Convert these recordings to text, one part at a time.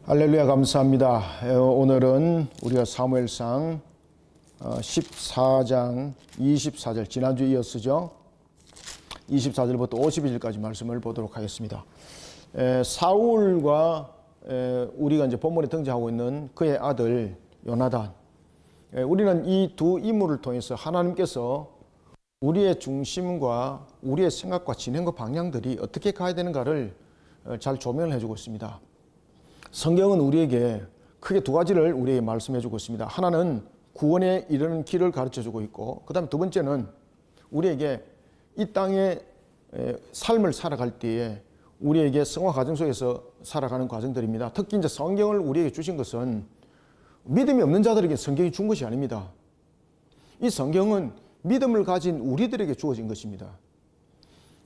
할렐루야, 감사합니다. 오늘은 우리가 사무엘상 14장 24절, 지난주 이어서죠. 24절부터 51절까지 말씀을 보도록 하겠습니다. 사울과 우리가 이제 본문에 등장하고 있는 그의 아들 요나단, 우리는 이 두 인물을 통해서 하나님께서 우리의 중심과 우리의 생각과 진행과 방향들이 어떻게 가야 되는가를 잘 조명을 해주고 있습니다. 성경은 우리에게 크게 두 가지를 우리에게 말씀해 주고 있습니다. 하나는 구원에 이르는 길을 가르쳐 주고 있고, 그 다음에 두 번째는 우리에게 이 땅의 삶을 살아갈 때에 우리에게 성화 과정 속에서 살아가는 과정들입니다. 특히 이제 성경을 우리에게 주신 것은 믿음이 없는 자들에게 성경이 준 것이 아닙니다. 이 성경은 믿음을 가진 우리들에게 주어진 것입니다.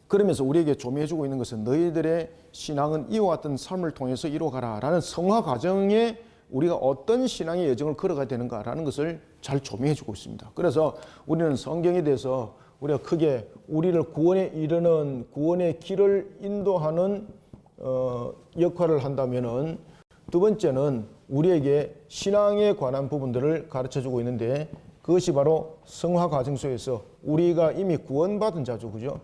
그러면서 우리에게 조명해 주고 있는 것은 너희들의 신앙은 이와 같은 삶을 통해서 이루어가라 라는 성화 과정에 우리가 어떤 신앙의 여정을 걸어가야 되는가라는 것을 잘 조명해 주고 있습니다. 그래서 우리는 성경에 대해서 우리가 크게 우리를 구원에 이르는 구원의 길을 인도하는 역할을 한다면은, 두 번째는 우리에게 신앙에 관한 부분들을 가르쳐 주고 있는데, 그것이 바로 성화 과정 속에서 우리가 이미 구원받은 자죠, 그죠?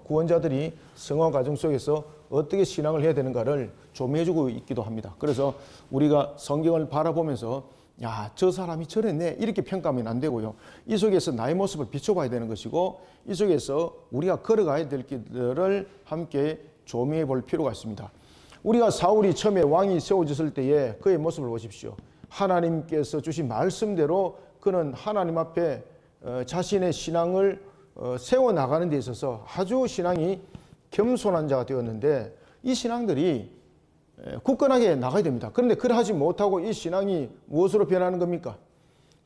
구원자들이 성화 과정 속에서 어떻게 신앙을 해야 되는가를 조명해주고 있기도 합니다. 그래서 우리가 성경을 바라보면서 야, 저 사람이 저랬네 이렇게 평가하면 안 되고요. 이 속에서 나의 모습을 비춰봐야 되는 것이고, 이 속에서 우리가 걸어가야 될 길들을 함께 조명해 볼 필요가 있습니다. 우리가 사울이 처음에 왕이 세워졌을 때에 그의 모습을 보십시오. 하나님께서 주신 말씀대로 그는 하나님 앞에 자신의 신앙을 세워나가는 데 있어서 아주 신앙이 겸손한 자가 되었는데, 이 신앙들이 굳건하게 나가야 됩니다. 그런데 그러하지 못하고 이 신앙이 무엇으로 변하는 겁니까?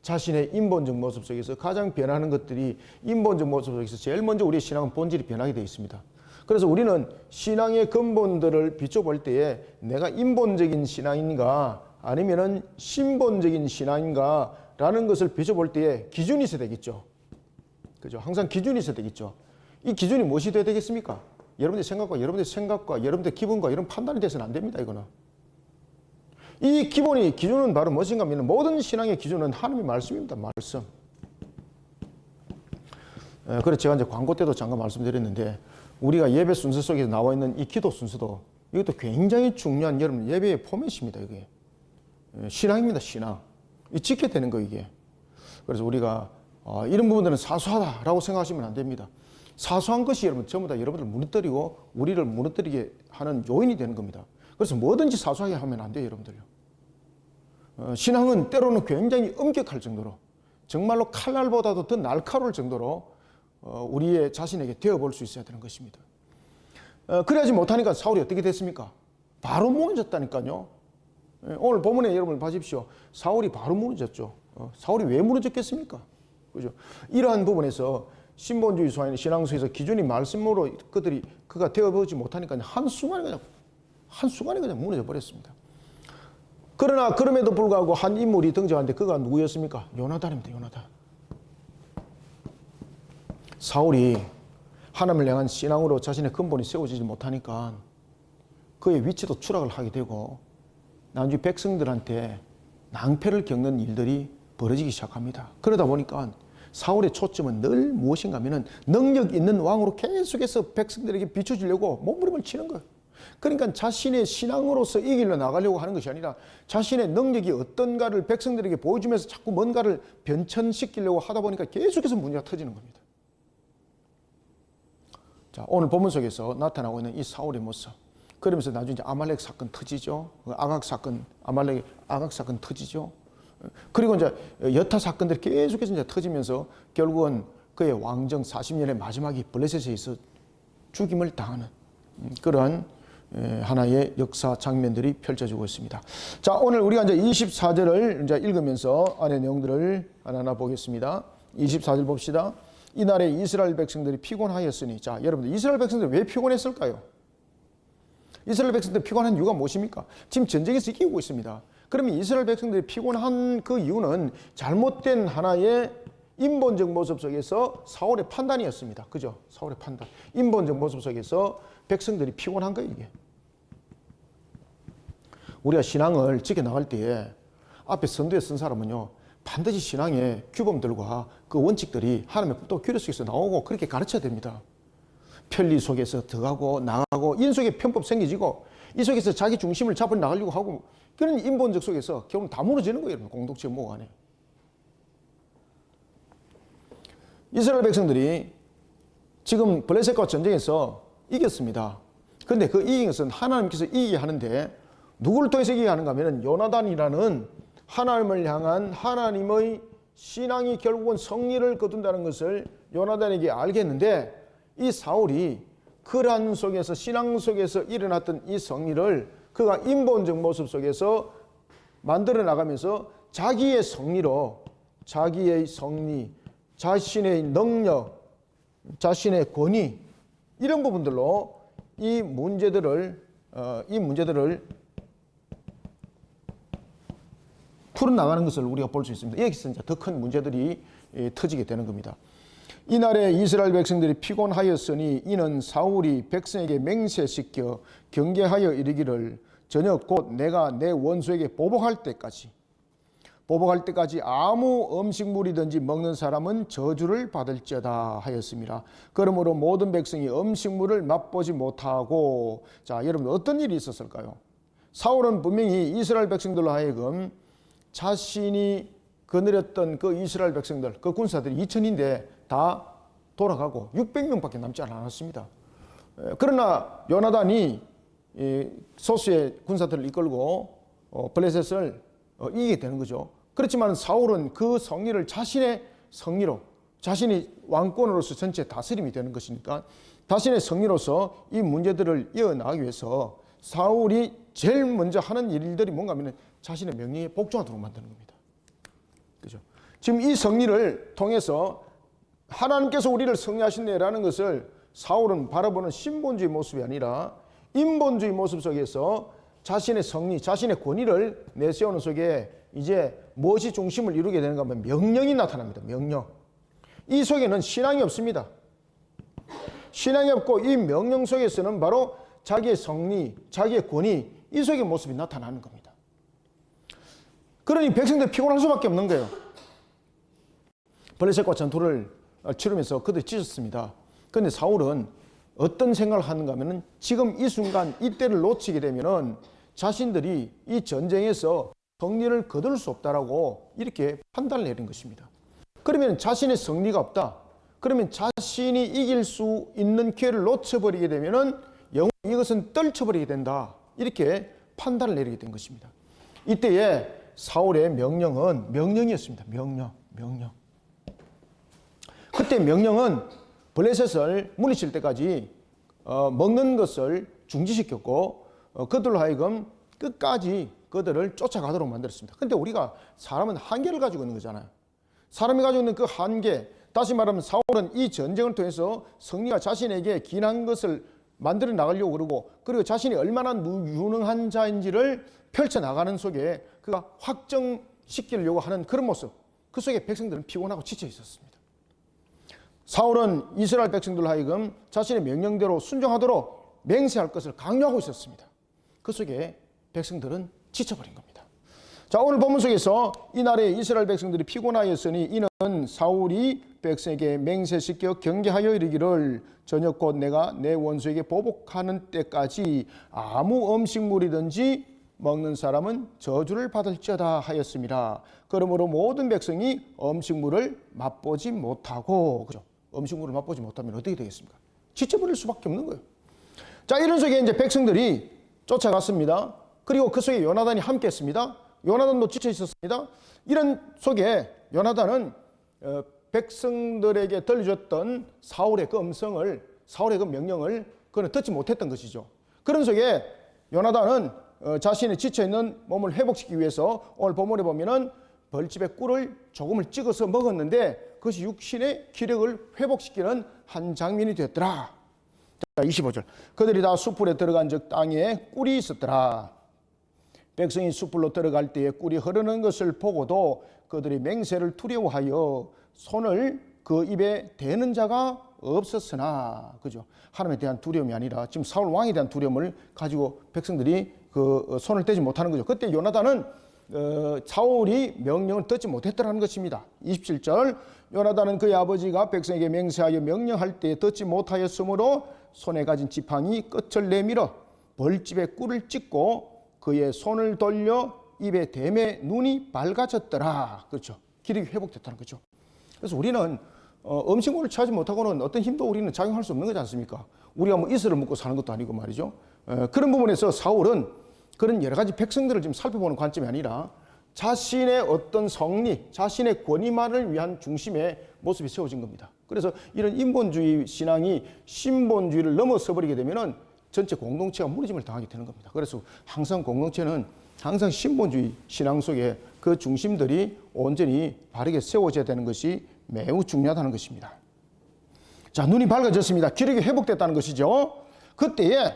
자신의 인본적 모습 속에서 가장 변하는 것들이 인본적 모습 속에서 제일 먼저 우리의 신앙은 본질이 변하게 되어 있습니다. 그래서 우리는 신앙의 근본들을 비춰볼 때에 내가 인본적인 신앙인가 아니면은 신본적인 신앙인가 라는 것을 비춰볼 때에 기준이 있어야 되겠죠. 그죠? 항상 기준이 있어야 되겠죠. 이 기준이 무엇이 되어야 되겠습니까? 여러분의 생각과 여러분의 기분과 이런 판단이 돼서는 안 됩니다. 이거는. 이 기준은 바로 무엇인가 하면 모든 신앙의 기준은 하나님의 말씀입니다. 말씀. 그래서 제가 이제 광고 때도 잠깐 말씀드렸는데, 우리가 예배 순서 속에 나와 있는 이 기도 순서도 이것도 굉장히 중요한 여러분 예배의 포맷입니다. 이게 신앙입니다. 신앙. 이 지켜야 되는 거 이게. 그래서 우리가 이런 부분들은 사소하다라고 생각하시면 안 됩니다. 사소한 것이 여러분 전부 다 여러분들 무너뜨리고 우리를 무너뜨리게 하는 요인이 되는 겁니다. 그래서 뭐든지 사소하게 하면 안 돼요, 여러분들요. 신앙은 때로는 굉장히 엄격할 정도로, 정말로 칼날보다도 더 날카로울 정도로 우리의 자신에게 되어볼 수 있어야 되는 것입니다. 그래야지 못하니까 사울이 어떻게 됐습니까? 바로 무너졌다니까요. 오늘 본문에 여러분 봐십시오. 사울이 바로 무너졌죠. 사울이 왜 무너졌겠습니까? 그죠? 이러한 부분에서 신본주의 신앙서에서 기준이 말씀으로 그가 되어보지 못하니까 한순간에 그냥 무너져 버렸습니다. 그러나 그럼에도 불구하고 한 인물이 등장하는데 그가 누구였습니까? 요나단입니다. 요나단. 사울이 하나님을 향한 신앙으로 자신의 근본이 세워지지 못하니까 그의 위치도 추락을 하게 되고, 나중에 백성들한테 낭패를 겪는 일들이 벌어지기 시작합니다. 그러다 보니까 사울의 초점은 늘 무엇인가 하면 능력 있는 왕으로 계속해서 백성들에게 비춰주려고 몸부림을 치는 거예요. 그러니까 자신의 신앙으로서 이길러 나가려고 하는 것이 아니라 자신의 능력이 어떤가를 백성들에게 보여주면서 자꾸 뭔가를 변천시키려고 하다 보니까 계속해서 문제가 터지는 겁니다. 자, 오늘 본문 속에서 나타나고 있는 이 사울의 모습, 그러면서 나중에 이제 아말렉 사건 터지죠. 아말렉 아각 사건 터지죠. 그리고 이제 여타 사건들이 계속해서 이제 터지면서 결국은 그의 왕정 40년의 마지막이 블레셋에서 죽임을 당하는 그러한 하나의 역사 장면들이 펼쳐지고 있습니다. 자, 오늘 우리가 이제 24절을 이제 읽으면서 안의 내용들을 하나하나 보겠습니다. 24절 봅시다. 이날에 이스라엘 백성들이 피곤하였으니. 자, 여러분들 이스라엘 백성들이 왜 피곤했을까요? 이스라엘 백성들이 피곤한 이유가 무엇입니까? 지금 전쟁에서 이기고 있습니다. 그러면 이스라엘 백성들이 피곤한 그 이유는 잘못된 하나의 인본적 모습 속에서 사울의 판단이었습니다. 그죠? 사울의 판단. 인본적 모습 속에서 백성들이 피곤한 거예요, 이게. 우리가 신앙을 지켜나갈 때에 앞에 선두에 쓴 사람은요, 반드시 신앙의 규범들과 그 원칙들이 하나님의 또 규례 속에서 나오고 그렇게 가르쳐야 됩니다. 편리 속에서 들어가고 나가고 인속의 편법 생기지고 이 속에서 자기 중심을 잡아 나가려고 하고 그런 인본적 속에서 결국 다 무너지는 거예요. 공동체 모호 안에. 이스라엘 백성들이 지금 블레셋과 전쟁에서 이겼습니다. 그런데 그 이긴 것은 하나님께서 이기게 하는데 누구를 통해서 이기게 하는가 하면 요나단이라는 하나님을 향한 하나님의 신앙이 결국은 성리를 거둔다는 것을 요나단에게 알게 했는데 이 사울이 그러한 속에서 신앙 속에서 일어났던 이 성리를 그가 인본적 모습 속에서 만들어 나가면서 자기의 성리로 자기의 성리, 자신의 능력, 자신의 권위 이런 부분들로 이 문제들을 풀어나가는 것을 우리가 볼 수 있습니다. 여기서 이제 더 큰 문제들이 터지게 되는 겁니다. 이날에 이스라엘 백성들이 피곤하였으니 이는 사울이 백성에게 맹세시켜 경계하여 이르기를 저녁 곧 내가 내 원수에게 보복할 때까지 아무 음식물이든지 먹는 사람은 저주를 받을지어다 하였습니다. 그러므로 모든 백성이 음식물을 맛보지 못하고 자 여러분 어떤 일이 있었을까요? 사울은 분명히 이스라엘 백성들로 하여금 자신이 거느렸던 그 이스라엘 백성들 그 군사들이 2,000인데 다 돌아가고 600명밖에 남지 않았습니다. 그러나 요나단이 소수의 군사들을 이끌고 블레셋을 이기게 되는 거죠. 그렇지만 사울은 그 성리를 자신의 성리로 자신이 왕권으로서 전체 다스림이 되는 것이니까 자신의 성리로서 이 문제들을 이어나가기 위해서 사울이 제일 먼저 하는 일들이 뭔가 하면 자신의 명령에 복종하도록 만드는 겁니다. 그죠? 지금 이 성리를 통해서 하나님께서 우리를 성리하신다라는 것을 사울은 바라보는 신본주의 모습이 아니라 인본주의 모습 속에서 자신의 성리, 자신의 권위를 내세우는 속에 이제 무엇이 중심을 이루게 되는가 하면 명령이 나타납니다. 명령. 이 속에는 신앙이 없습니다. 신앙이 없고 이 명령 속에서는 바로 자기의 성리, 자기의 권위, 이 속의 모습이 나타나는 겁니다. 그러니 백성들 피곤할 수밖에 없는 거예요. 블레셋과 전투를 치르면서 그들이 찢었습니다. 그런데 사울은 어떤 생각을 하는가 하면 지금 이 순간 이때를 놓치게 되면 자신들이 이 전쟁에서 성리를 거둘 수 없다라고 이렇게 판단을 내린 것입니다. 그러면 자신의 성리가 없다. 그러면 자신이 이길 수 있는 기회를 놓쳐버리게 되면 영원히 이것은 떨쳐버리게 된다. 이렇게 판단을 내리게 된 것입니다. 이때에 사울의 명령은 명령이었습니다. 명령. 그때 명령은 블레셋을 물리칠 때까지 먹는 것을 중지시켰고 그들로 하여금 끝까지 그들을 쫓아가도록 만들었습니다. 그런데 우리가 사람은 한계를 가지고 있는 거잖아요. 사람이 가지고 있는 그 한계, 다시 말하면 사울은 이 전쟁을 통해서 성리가 자신에게 기인한 것을 만들어 나가려고 그러고 그리고 자신이 얼마나 유능한 자인지를 펼쳐나가는 속에 그가 확정시키려고 하는 그런 모습, 그 속에 백성들은 피곤하고 지쳐 있었습니다. 사울은 이스라엘 백성들로 하여금 자신의 명령대로 순종하도록 맹세할 것을 강요하고 있었습니다. 그 속에 백성들은 지쳐버린 겁니다. 자, 오늘 본문 속에서 이날에 이스라엘 백성들이 피곤하였으니 이는 사울이 백성에게 맹세시켜 경계하여 이르기를 저녁 곧 내가 내 원수에게 보복하는 때까지 아무 음식물이든지 먹는 사람은 저주를 받을지어다 하였습니다. 그러므로 모든 백성이 음식물을 맛보지 못하고, 그죠? 음식물을 맛보지 못하면 어떻게 되겠습니까? 지쳐버릴 수밖에 없는 거예요. 자, 이런 속에 이제 백성들이 쫓아갔습니다. 그리고 그 속에 요나단이 함께 했습니다. 요나단도 지쳐 있었습니다. 이런 속에 요나단은 백성들에게 들려줬던 사울의 그 음성을, 사울의 그 명령을 그는 듣지 못했던 것이죠. 그런 속에 요나단은 자신의 지쳐있는 몸을 회복시키기 위해서 오늘 본문에 보면은 벌집에 꿀을 조금을 찍어서 먹었는데 그것이 육신의 기력을 회복시키는 한 장면이 되었더라. 자, 25절. 그들이 다 숯불에 들어간 즉 땅에 꿀이 있었더라. 백성이 숯불로 들어갈 때에 꿀이 흐르는 것을 보고도 그들이 맹세를 두려워하여 손을 그 입에 대는 자가 없었으나, 그죠? 하나님에 대한 두려움이 아니라 지금 사울 왕에 대한 두려움을 가지고 백성들이 그 손을 떼지 못하는 거죠. 그때 요나단은 사울이 명령을 듣지 못했더라는 것입니다. 27절 요나단은 그의 아버지가 백성에게 맹세하여 명령할 때 듣지 못하였으므로 손에 가진 지팡이 끝을 내밀어 벌집에 꿀을 찍고 그의 손을 돌려 입에 대매 눈이 밝아졌더라. 그렇죠. 기력이 회복됐다는 거죠. 그래서 우리는 음식물을 취하지 못하고는 어떤 힘도 우리는 작용할 수 없는 거지 않습니까? 우리가 뭐 이슬을 먹고 사는 것도 아니고 말이죠. 그런 부분에서 사울은 그런 여러 가지 백성들을 지금 살펴보는 관점이 아니라 자신의 어떤 성리, 자신의 권위만을 위한 중심의 모습이 세워진 겁니다. 그래서 이런 인본주의 신앙이 신본주의를 넘어서 버리게 되면은 전체 공동체가 무너짐을 당하게 되는 겁니다. 그래서 항상 공동체는 항상 신본주의 신앙 속에 그 중심들이 온전히 바르게 세워져야 되는 것이 매우 중요하다는 것입니다. 자, 눈이 밝아졌습니다. 기력이 회복됐다는 것이죠. 그때에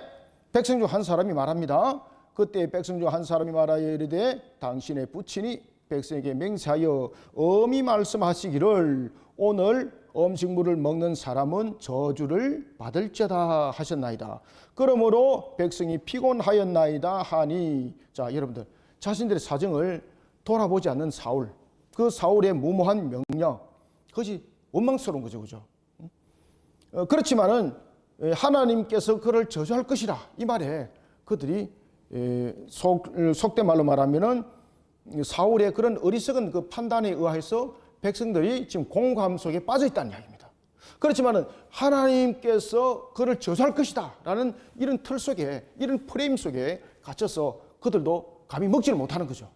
백성 중 한 사람이 말합니다. 그때 백성 중 한 사람이 말하여 이르되 당신의 부친이 백성에게 맹세하여 엄히 말씀하시기를 오늘 음식물을 먹는 사람은 저주를 받을지어다 하셨나이다. 그러므로 백성이 피곤하였나이다 하니, 자 여러분들 자신들의 사정을 돌아보지 않는 사울, 그 사울의 무모한 명령, 그것이 원망스러운 거죠, 그죠? 그렇지만은 하나님께서 그를 저주할 것이라 이 말에 그들이 속된 말로 말하면은 사울의 그런 어리석은 그 판단에 의해서 백성들이 지금 공감 속에 빠져 있다는 이야기입니다. 그렇지만은 하나님께서 그를 저주할 것이다 라는 이런 틀 속에, 이런 프레임 속에 갇혀서 그들도 감히 먹지를 못하는 거죠.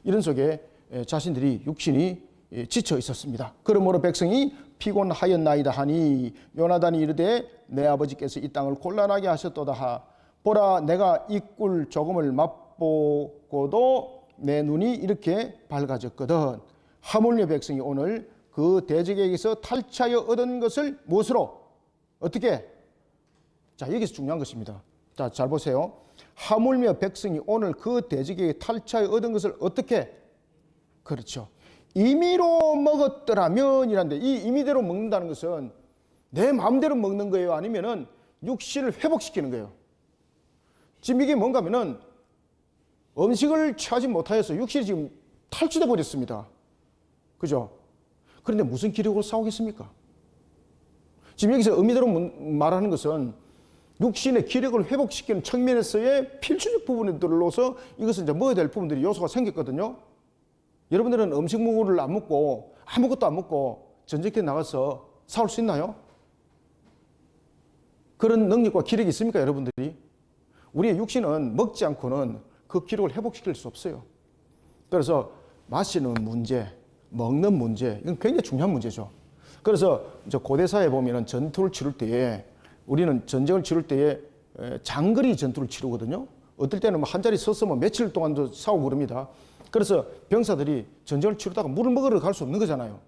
이런 속에 자신들이 육신이 지쳐 있었습니다. 그러므로 백성이 피곤하였나이다 하니 요나단이 이르되 내 아버지께서 이 땅을 곤란하게 하셨도다 하 보라 내가 이 꿀 조금을 맛보고도 내 눈이 이렇게 밝아졌거든. 하물며 백성이 오늘 그 대적에게서 탈취하여 얻은 것을 무엇으로 어떻게? 자, 여기서 중요한 것입니다. 자, 잘 보세요. 하물며 백성이 오늘 그 대적에게 탈취하여 얻은 것을 어떻게? 그렇죠. 임의로 먹었더라면 이란데, 이 임의대로 먹는다는 것은 내 마음대로 먹는 거예요? 아니면은 육신을 회복시키는 거예요? 지금 이게 뭔가 하면은 음식을 취하지 못하여서 육신이 지금 탈취돼 버렸습니다. 그죠? 그런데 무슨 기력으로 싸우겠습니까? 지금 여기서 의미대로 말하는 것은 육신의 기력을 회복시키는 측면에서의 필수적 부분들로서 이것은 이제 먹어야 될 부분들이 요소가 생겼거든요. 여러분들은 음식물을 안 먹고 아무것도 안 먹고 전쟁터에 나가서 싸울 수 있나요? 그런 능력과 기력이 있습니까, 여러분들이? 우리의 육신은 먹지 않고는 그 기력을 회복시킬 수 없어요. 그래서 마시는 문제, 먹는 문제, 이건 굉장히 중요한 문제죠. 그래서 고대사에 보면은 전투를 치를 때에 우리는 전쟁을 치를 때에 장거리 전투를 치르거든요. 어떨 때는 한 자리 서서 며칠 동안도 싸우고 그럽니다. 그래서 병사들이 전쟁을 치르다가 물을 먹으러 갈 수 없는 거잖아요.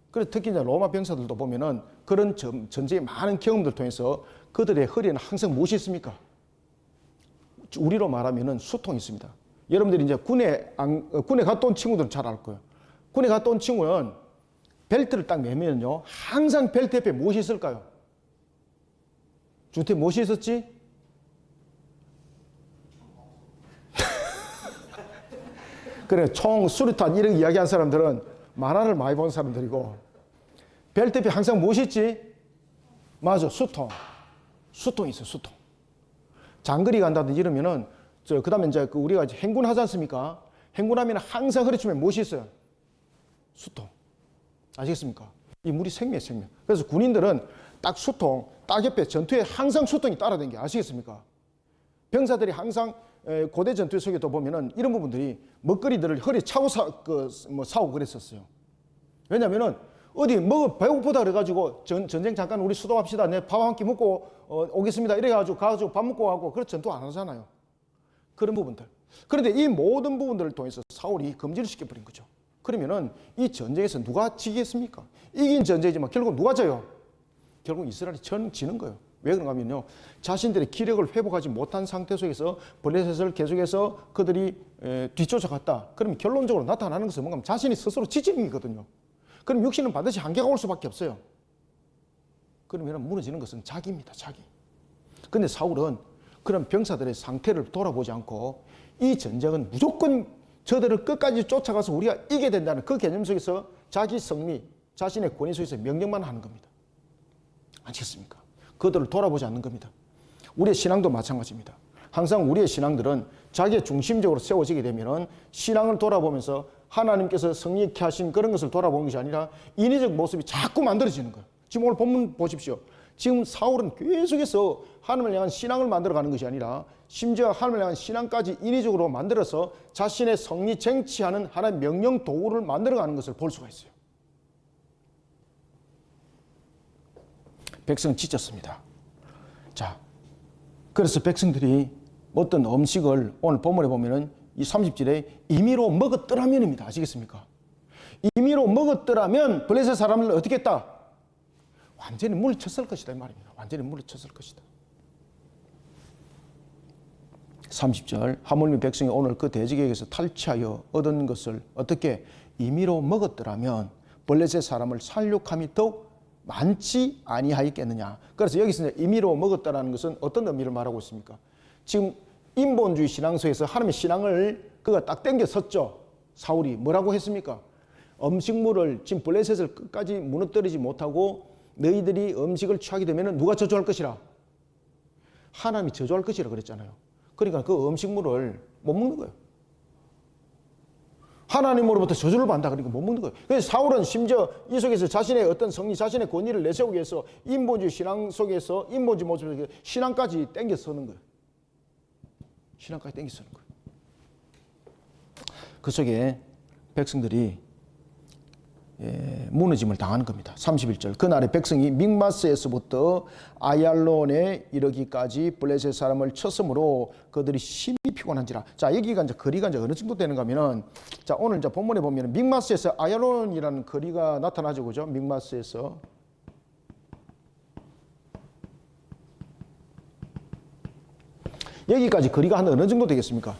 그래서 특히 이제 로마 병사들도 보면은 그런 전쟁의 많은 경험들 통해서 그들의 허리에는 항상 무엇이 있습니까? 우리로 말하면은 수통이 있습니다. 여러분들이 이제 군에 갔다 온 친구들은 잘 알 거예요. 군에 갔다 온 친구는 벨트를 딱 매면요, 항상 벨트 옆에 무엇이 있을까요? 주태 무엇이 있었지? 그래, 총, 수류탄 이런 이야기한 사람들은 만화를 많이 본 사람들이고, 벨트 옆에 항상 무엇이 있지? 맞아, 수통. 수통이 있어요, 수통. 장거리 간다든지 이러면은, 그 다음에 이제 우리가 행군하지 않습니까? 행군하면 항상 허리춤에 무엇이 있어요? 수통. 아시겠습니까? 이 물이 생명이에요, 생명. 그래서 군인들은 딱 수통, 딱 옆에 전투에 항상 수통이 따라다니는 게 아시겠습니까? 병사들이 항상 고대 전투 속에도 보면은 이런 부분들이 먹거리들을 허리에 차고 사고 그랬었어요. 왜냐면은 어디 배고프다 그래가지고 전쟁 잠깐 우리 수도합시다. 내 밥 한 끼 먹고 오겠습니다. 이래가지고 가가지고 밥 먹고 하고 그런 전투 안 하잖아요. 그런 부분들. 그런데 이 모든 부분들을 통해서 사울이 금지를 시켜버린 거죠. 그러면은 이 전쟁에서 누가 지겠습니까? 이긴 전쟁이지만 결국 누가 져요? 결국 이스라엘이 지는 거예요. 왜 그런가 하면요, 자신들의 기력을 회복하지 못한 상태 속에서 블레셋을 계속해서 그들이 뒤쫓아갔다. 그러면 결론적으로 나타나는 것은 뭔가 하면 자신이 스스로 지침이거든요. 그럼 육신은 반드시 한계가 올 수밖에 없어요. 그러면 무너지는 것은 자기입니다, 자기. 근데 사울은 그런 병사들의 상태를 돌아보지 않고 이 전쟁은 무조건 저들을 끝까지 쫓아가서 우리가 이겨야 된다는 그 개념 속에서 자기 성리, 자신의 권위 속에서 명령만 하는 겁니다. 아시겠습니까? 그들을 돌아보지 않는 겁니다. 우리의 신앙도 마찬가지입니다. 항상 우리의 신앙들은 자기의 중심적으로 세워지게 되면 신앙을 돌아보면서 하나님께서 성립케 하신 그런 것을 돌아보는 것이 아니라 인위적 모습이 자꾸 만들어지는 거예요. 지금 오늘 본문 보십시오. 지금 사울은 계속해서 하나님을 향한 신앙을 만들어가는 것이 아니라 심지어 하나님을 향한 신앙까지 인위적으로 만들어서 자신의 성리 쟁취하는 하나님의 명령 도구를 만들어가는 것을 볼 수가 있어요. 백성 지쳤습니다. 자, 그래서 백성들이 어떤 음식을 오늘 본문에 보면은 이 30절에 임의로 먹었더라면입니다. 아시겠습니까? 임의로 먹었더라면 블레셋 사람을 어떻게 했다? 완전히 물리쳤을 것이다 이 말입니다. 완전히 물리쳤을 것이다. 30절 하물며 백성이 오늘 그 대적에게서 탈취하여 얻은 것을 어떻게 임의로 먹었더라면 블레셋 사람을 살육함이 더욱 많지 아니하였겠느냐. 그래서 여기서 임의로 먹었다라는 것은 어떤 의미를 말하고 있습니까? 지금 인본주의 신앙 속에서 하나님의 신앙을 그가 딱 땡겨 섰죠. 사울이 뭐라고 했습니까? 음식물을 지금 블레셋을 끝까지 무너뜨리지 못하고 너희들이 음식을 취하게 되면 누가 저주할 것이라? 하나님이 저주할 것이라 그랬잖아요. 그러니까 그 음식물을 못 먹는 거예요. 하나님으로부터 저주를 받는다 그러니까 못 먹는 거예요. 그래서 사울은 심지어 이 속에서 자신의 어떤 성리, 자신의 권위를 내세우기 위해서 인본주의 신앙 속에서 인본주의 모습 속에서 신앙까지 땡겨 서는 거예요. 신앙까지 땡겨 서는 거예요. 그 속에 백성들이 무너짐을 당하는 겁니다. 31절 그날의 백성이 믹마스에서부터 아얄론에 이르기까지 블레셋 사람을 쳤으므로 그들이 심히 피곤한지라. 자, 여기가 이제 거리가 이제 어느 정도 되는가 하면은, 자, 오늘 이제 본문에 보면은 믹마스에서 아얄론이라는 거리가 나타나죠. 그죠? 믹마스에서. 여기까지 거리가 한 어느 정도 되겠습니까?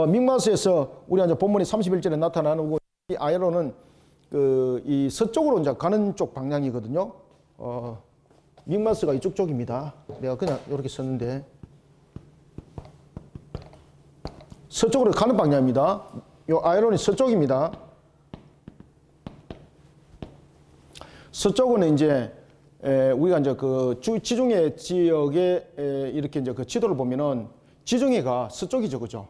믹마스에서 우리가 이제 본문이 31절에 나타나는 이 아얄론은 이 서쪽으로 이제 가는 쪽 방향이거든요. 믹마스가 이쪽 쪽입니다. 내가 그냥 이렇게 썼는데 서쪽으로 가는 방향입니다. 요 아얄론이 서쪽입니다. 서쪽은 이제 우리가 이제 그 지중해 지역에 이렇게 이제 그 지도를 보면은 지중해가 서쪽이죠, 그죠?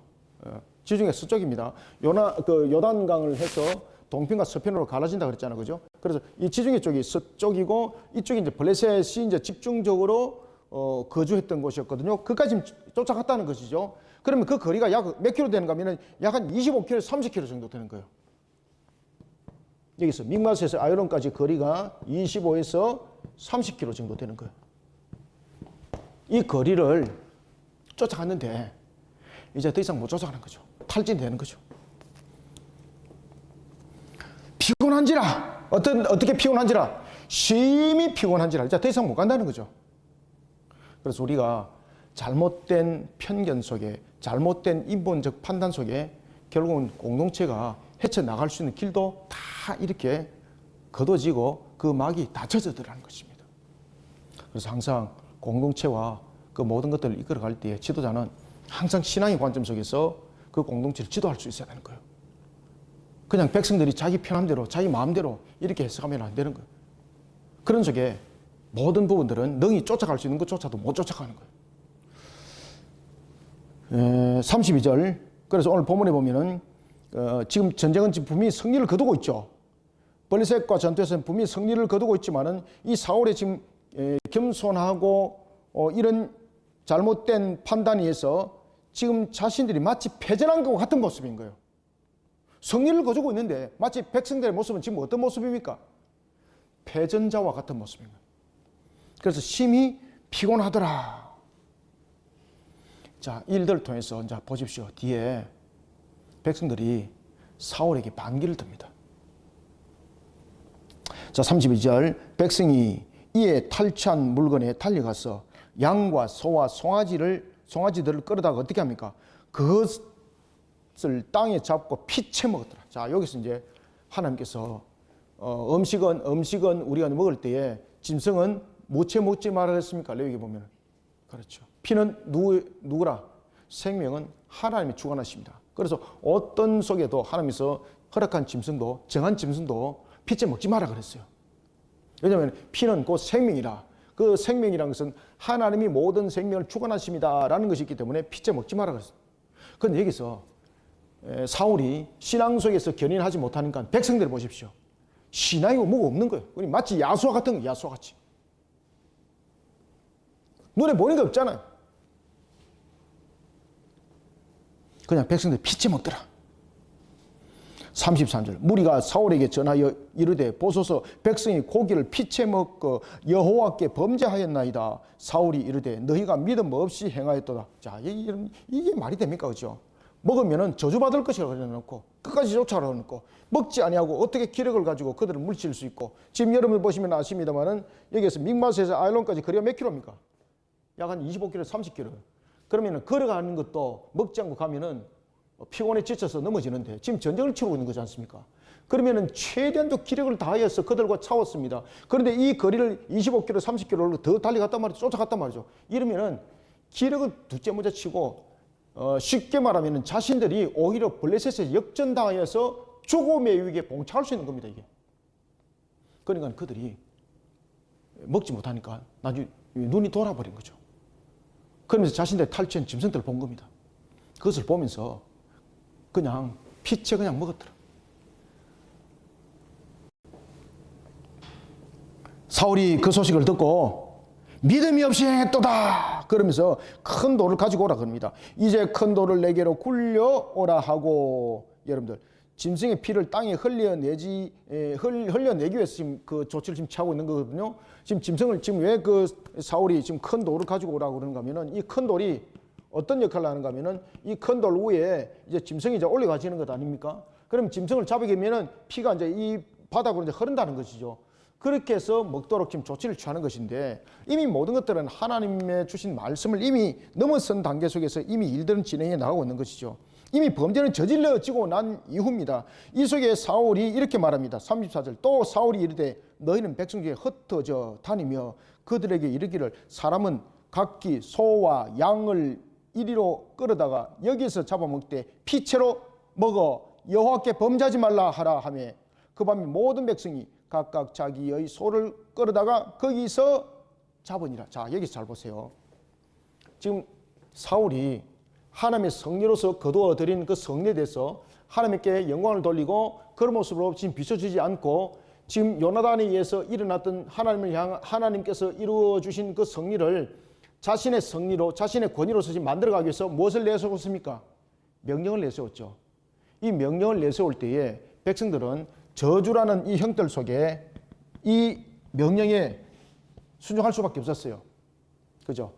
지중해 서쪽입니다. 요단강을 해서 동편과 서편으로 갈라진다 그랬잖아요. 그죠? 그래서 이 지중해 쪽이 서쪽이고 이쪽이 이제 블레셋이 이제 집중적으로 거주했던 곳이었거든요. 그까지 쫓아갔다는 것이죠. 그러면 그 거리가 약 몇 킬로 되는가 하면 약 한 25킬로, 30킬로 정도 되는 거예요. 여기서 믹마스에서 아얄론까지 거리가 25에서 30킬로 정도 되는 거예요. 이 거리를 쫓아갔는데 이제 더 이상 못 쫓아가는 거죠. 탈진되는 거죠. 피곤한지라. 어떻게 피곤한지라? 심히 피곤한지라. 이제 더 이상 못 간다는 거죠. 그래서 우리가 잘못된 편견 속에, 잘못된 인본적 판단 속에 결국은 공동체가 헤쳐나갈 수 있는 길도 다 이렇게 거둬지고 그 막이 닫혀져 들어가는 것입니다. 그래서 항상 공동체와 그 모든 것들을 이끌어갈 때에 지도자는 항상 신앙의 관점 속에서 그 공동체를 지도할 수 있어야 되는 거예요. 그냥 백성들이 자기 편함대로 자기 마음대로 이렇게 해석하면 안 되는 거예요. 그런 속에 모든 부분들은 능히 쫓아갈 수 있는 것조차도 못 쫓아가는 거예요. 32절 그래서 오늘 본문에 보면은 지금 전쟁은 분명히 승리를 거두고 있죠. 블레셋과 전투에서는 분명히 승리를 거두고 있지만은 이 사울의 지금 겸손하고 이런 잘못된 판단에 의해서 지금 자신들이 마치 패전한 것과 같은 모습인 거예요. 승리를 거두고 있는데 마치 백성들의 모습은 지금 어떤 모습입니까? 패전자와 같은 모습입니다. 그래서 심히 피곤하더라. 자, 이 일들을 통해서 이제 보십시오. 뒤에 백성들이 사울에게 반기를 듭니다. 자, 32절 백성이 이에 탈취한 물건에 달려가서 양과 소와 송아지들을 끌어다가 어떻게 합니까? 그것을 땅에 잡고 피채 먹었더라. 자, 여기서 이제 하나님께서 음식은 우리가 먹을 때에 짐승은 무채 먹지 말라 했습니까? 레위기 보면 그렇죠. 피는 누구라? 생명은 하나님이 주관하십니다. 그래서 어떤 속에도 하나님께서 허락한 짐승도, 정한 짐승도 피째 먹지 마라 그랬어요. 왜냐하면 피는 곧 생명이라. 그 생명이라는 것은 하나님이 모든 생명을 주관하십니다라는 것이 있기 때문에 피째 먹지 마라 그랬어요. 그런데 여기서 사울이 신앙 속에서 견인하지 못하니까 백성들 보십시오. 신앙이고 뭐가 없는 거예요. 마치 야수와 같은 거예요. 야수와 같이. 눈에 보이는 게 없잖아요. 그냥 백성들 피째 먹더라. 33절 무리가 사울에게 전하여 이르되 보소서 백성이 고기를 피째 먹고 여호와께 범죄하였나이다. 사울이 이르되 너희가 믿음 없이 행하였도다. 자, 이게 말이 됩니까? 그죠? 먹으면은 저주받을 것이라고 해놓고 끝까지 쫓아라 놓고 먹지 아니하고 어떻게 기력을 가지고 그들을 물칠 수 있고, 지금 여러분 보시면 아십니다만은 여기에서 믹마스에서 아일론까지 거리가 몇 킬로입니까? 약 한 25km, 30km. 그러면은 걸어가는 것도 먹지 않고 가면은 피곤에 지쳐서 넘어지는데 지금 전쟁을 치르고 있는 거지 않습니까? 그러면은 최대한도 기력을 다해서 그들과 싸웠습니다. 그런데 이 거리를 25km, 30km로 더 달려갔단 말이죠. 쫓아갔단 말이죠. 이러면은 기력을 두째 먼저 치고 쉽게 말하면 자신들이 오히려 블레셋에 역전당하여서 죽음의 위기에 봉착할 수 있는 겁니다. 이게. 그러니까 그들이 먹지 못하니까 나중에 눈이 돌아버린 거죠. 그러면서 자신들의 탈취한 짐승들을 본 겁니다. 그것을 보면서 그냥 피채 그냥 먹었더라. 사울이 그 소식을 듣고 믿음이 없이 행했도다 그러면서 큰 돌을 가지고 오라 그럽니다. 이제 큰 돌을 내게로 굴려오라 하고, 여러분들 짐승의 피를 땅에 흘려내기 위해서 지금 그 조치를 지금 취하고 있는 거거든요. 지금 짐승을 지금 왜 그 사울이 지금 큰 돌을 가지고 오라고 그러는가 하면은 이 큰 돌이 어떤 역할을 하는가 하면은 이 큰 돌 위에 이제 짐승이 이제 올라가지는 것 아닙니까? 그럼 짐승을 잡으면은 피가 이제 이 바닥으로 이제 흐른다는 것이죠. 그렇게 해서 먹도록 지금 조치를 취하는 것인데, 이미 모든 것들은 하나님의 주신 말씀을 이미 넘어선 단계 속에서 이미 일들은 진행해 나가고 있는 것이죠. 이미 범죄는 저질러지고 난 이후입니다. 이 속에 사울이 이렇게 말합니다. 34절 또 사울이 이르되 너희는 백성 중에 흩어져 다니며 그들에게 이르기를 사람은 각기 소와 양을 이리로 끌어다가 여기서 잡아먹되 피채로 먹어 여호와께 범죄하지 말라 하라 하며, 그 밤에 모든 백성이 각각 자기의 소를 끌어다가 거기서 잡으니라. 자, 여기서 잘 보세요. 지금 사울이 하나님의 성리로서 거두어들인 그 성리에 대해서 하나님께 영광을 돌리고 그런 모습으로 지금 비춰주지 않고, 지금 요나단에 의해서 일어났던 하나님께서 이루어주신 그 성리를 자신의 성리로, 자신의 권위로서 지금 만들어가기 위해서 무엇을 내세웠습니까? 명령을 내세웠죠. 이 명령을 내세울 때에 백성들은 저주라는 이 형들 속에 이 명령에 순종할 수밖에 없었어요. 그죠?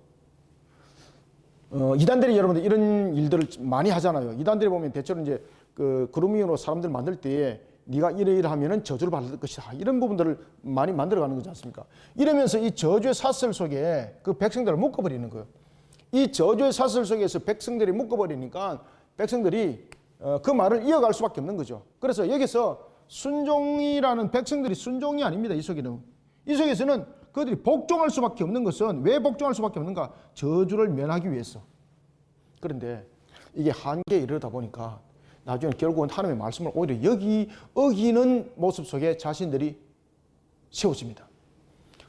이단들이 여러분들 이런 일들을 많이 하잖아요. 이단들이 보면 대체로 이제 그 그룹 위원으로 사람들 만들 때에 네가 이러이러하면은 저주를 받을 것이다, 이런 부분들을 많이 만들어가는 거지 않습니까? 이러면서 이 저주의 사슬 속에 그 백성들을 묶어버리는 거예요. 이 저주의 사슬 속에서 백성들이 묶어버리니까 백성들이 그 말을 이어갈 수밖에 없는 거죠. 그래서 여기서 순종이라는, 백성들이 순종이 아닙니다. 이 속에서는 그들이 복종할 수밖에 없는 것은, 왜 복종할 수밖에 없는가? 저주를 면하기 위해서. 그런데 이게 한계에 이르다 보니까 나중에 결국은 하나님의 말씀을 오히려 어기는 모습 속에 자신들이 세워집니다.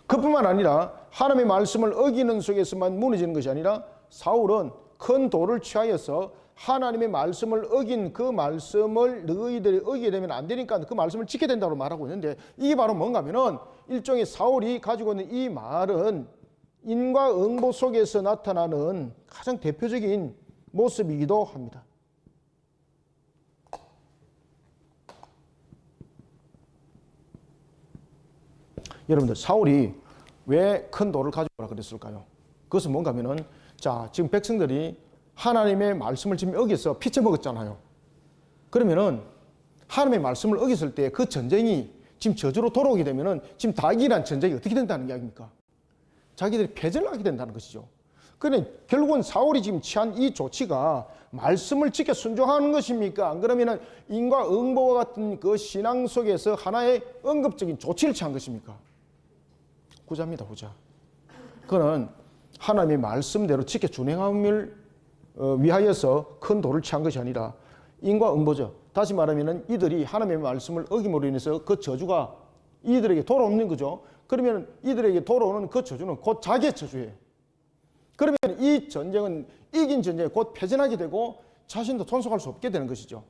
그뿐만 아니라 하나님의 말씀을 어기는 속에서만 무너지는 것이 아니라 사울은 큰 돌을 취하여서 하나님의 말씀을 어긴 그 말씀을 너희들이 어기게 되면 안 되니까 그 말씀을 지켜야 된다고 말하고 있는데, 이게 바로 뭔가 하면은 일종의 사울이 가지고 있는 이 말은 인과응보 속에서 나타나는 가장 대표적인 모습이기도 합니다. 여러분들, 사울이 왜 큰 돌을 가져오라 그랬을까요? 그것은 뭔가 하면은, 자, 지금 백성들이 하나님의 말씀을 지금 어겨서 피쳐 먹었잖아요. 그러면은 하나님의 말씀을 어겼을 때 그 전쟁이 지금 저주로 돌아오게 되면은 지금 다윗이란 전쟁이 어떻게 된다는 이야기입니까? 자기들이 패전을 하게 된다는 것이죠. 그런데 결국은 사울이 지금 취한 이 조치가 말씀을 지켜 순종하는 것입니까? 안 그러면은 인과응보와 같은 그 신앙 속에서 하나의 응급적인 조치를 취한 것입니까? 후자입니다, 후자. 그는 하나님의 말씀대로 지켜 준행함을 위하여서 큰 도를 취한 것이 아니라 인과응보죠. 다시 말하면 이들이 하나님의 말씀을 어김으로 인해서 그 저주가 이들에게 돌아오는 거죠. 그러면 이들에게 돌아오는 그 저주는 곧 자기의 저주예요. 그러면 이 전쟁은 이긴 전쟁에 곧 패전하게 되고 자신도 존속할 수 없게 되는 것이죠.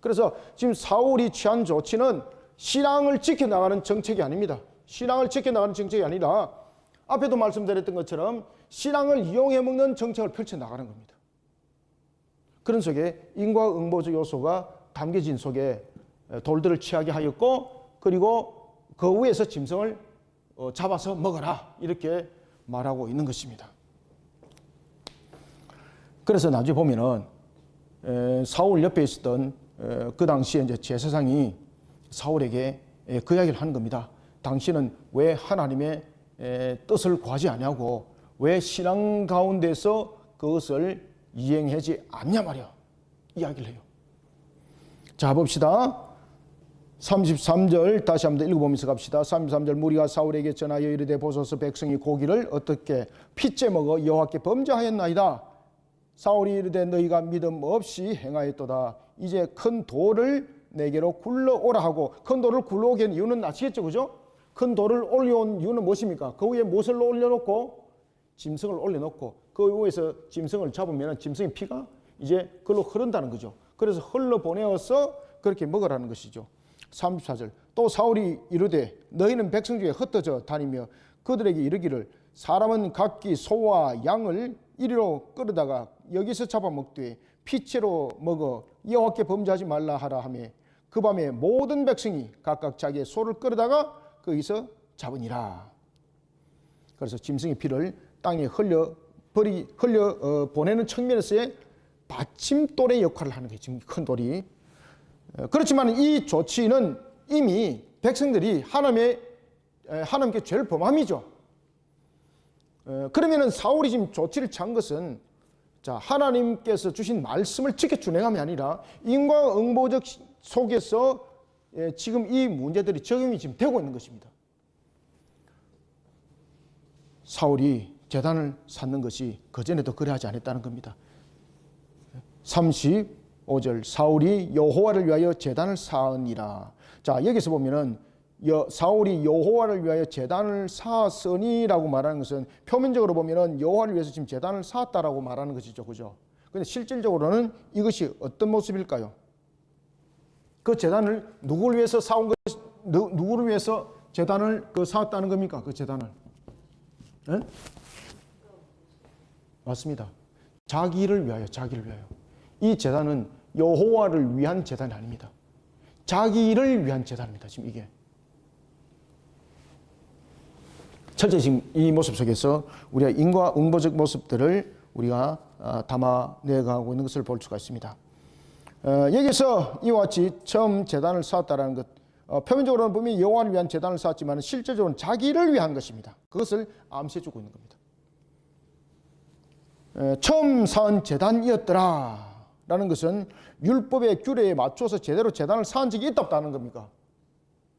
그래서 지금 사울이 취한 조치는 신앙을 지켜나가는 정책이 아닙니다. 신앙을 지켜나가는 정책이 아니라 앞에도 말씀드렸던 것처럼 신앙을 이용해 먹는 정책을 펼쳐나가는 겁니다. 그런 속에 인과응보적 요소가 담겨진 속에 돌들을 취하게 하였고, 그리고 그 위에서 짐승을 잡아서 먹어라, 이렇게 말하고 있는 것입니다. 그래서 나중에 보면은 사울 옆에 있었던 그 당시에 이제 제사장이 사울에게 그 이야기를 하는 겁니다. 당신은 왜 하나님의 뜻을 구하지 아니하고 왜 신앙 가운데서 그것을 이행하지 않냐 말이야, 이야기를 해요. 자, 봅시다. 33절 다시 한번 읽어보면서 갑시다. 33절 무리가 사울에게 전하여 이르되 보소서 백성이 고기를 어떻게 핏째 먹어 여호와께 범죄하였나이다. 사울이 이르되 너희가 믿음 없이 행하였도다. 이제 큰 돌을 내게로 굴러오라 하고, 큰 돌을 굴러오게 한 이유는 아시겠죠, 그죠? 큰 돌을 올려온 이유는 무엇입니까? 그 위에 무엇을 올려놓고 짐승을 올려놓고 그 위에서 짐승을 잡으면 짐승의 피가 이제 그걸로 흐른다는 거죠. 그래서 흘러보내어서 그렇게 먹으라는 것이죠. 34절 또 사울이 이르되 너희는 백성 중에 흩어져 다니며 그들에게 이르기를 사람은 각기 소와 양을 이리로 끌어다가 여기서 잡아먹되 피채로 먹어 여호와께 범죄하지 말라 하라 하며 그 밤에 모든 백성이 각각 자기의 소를 끌어다가 거기서 잡으니라. 그래서 짐승의 피를 땅에 보내는 측면에서의 받침돌의 역할을 하는 거예요. 지금 큰 돌이. 그렇지만 이 조치는 이미 백성들이 하나님께 죄를 범함이죠. 그러면은 사울이 지금 조치를 취한 것은 자, 하나님께서 주신 말씀을 지켜 준행함이 아니라 인과응보적 속에서 지금 이 문제들이 적용이 지금 되고 있는 것입니다. 사울이 제단을 쌓는 것이 그전에도 그래하지 않았다는 겁니다. 35절 사울이 여호와를 위하여 제단을 쌓으니라. 자, 여기서 보면은 사울이 여호와를 위하여 제단을 쌓았으니라고 말하는 것은 표면적으로 보면은 여호와를 위해서 지금 제단을 쌓았다라고 말하는 것이죠, 그죠? 그런데 실질적으로는 이것이 어떤 모습일까요? 그 제단을 누구를 위해서 쌓은 것, 누구를 위해서 제단을 쌓았다는 겁니까? 그 제단을? 네? 맞습니다. 자기를 위하여, 자기를 위하여. 이 제단은 여호와를 위한 제단이 아닙니다. 자기를 위한 제단입니다. 지금 이게. 철저히 지금 이 모습 속에서 우리가 인과응보적 모습들을 우리가 담아내가고 있는 것을 볼 수가 있습니다. 여기서 이와 같이 처음 제단을 쌓았다는 것, 표면적으로는 보면 여호와를 위한 제단을 쌓았지만 실제적으로는 자기를 위한 것입니다. 그것을 암시해주고 있는 겁니다. 처음 쌓은 제단이었더라 라는 것은 율법의 규례에 맞춰서 제대로 제단을 쌓은 적이 있다 없다는 겁니까?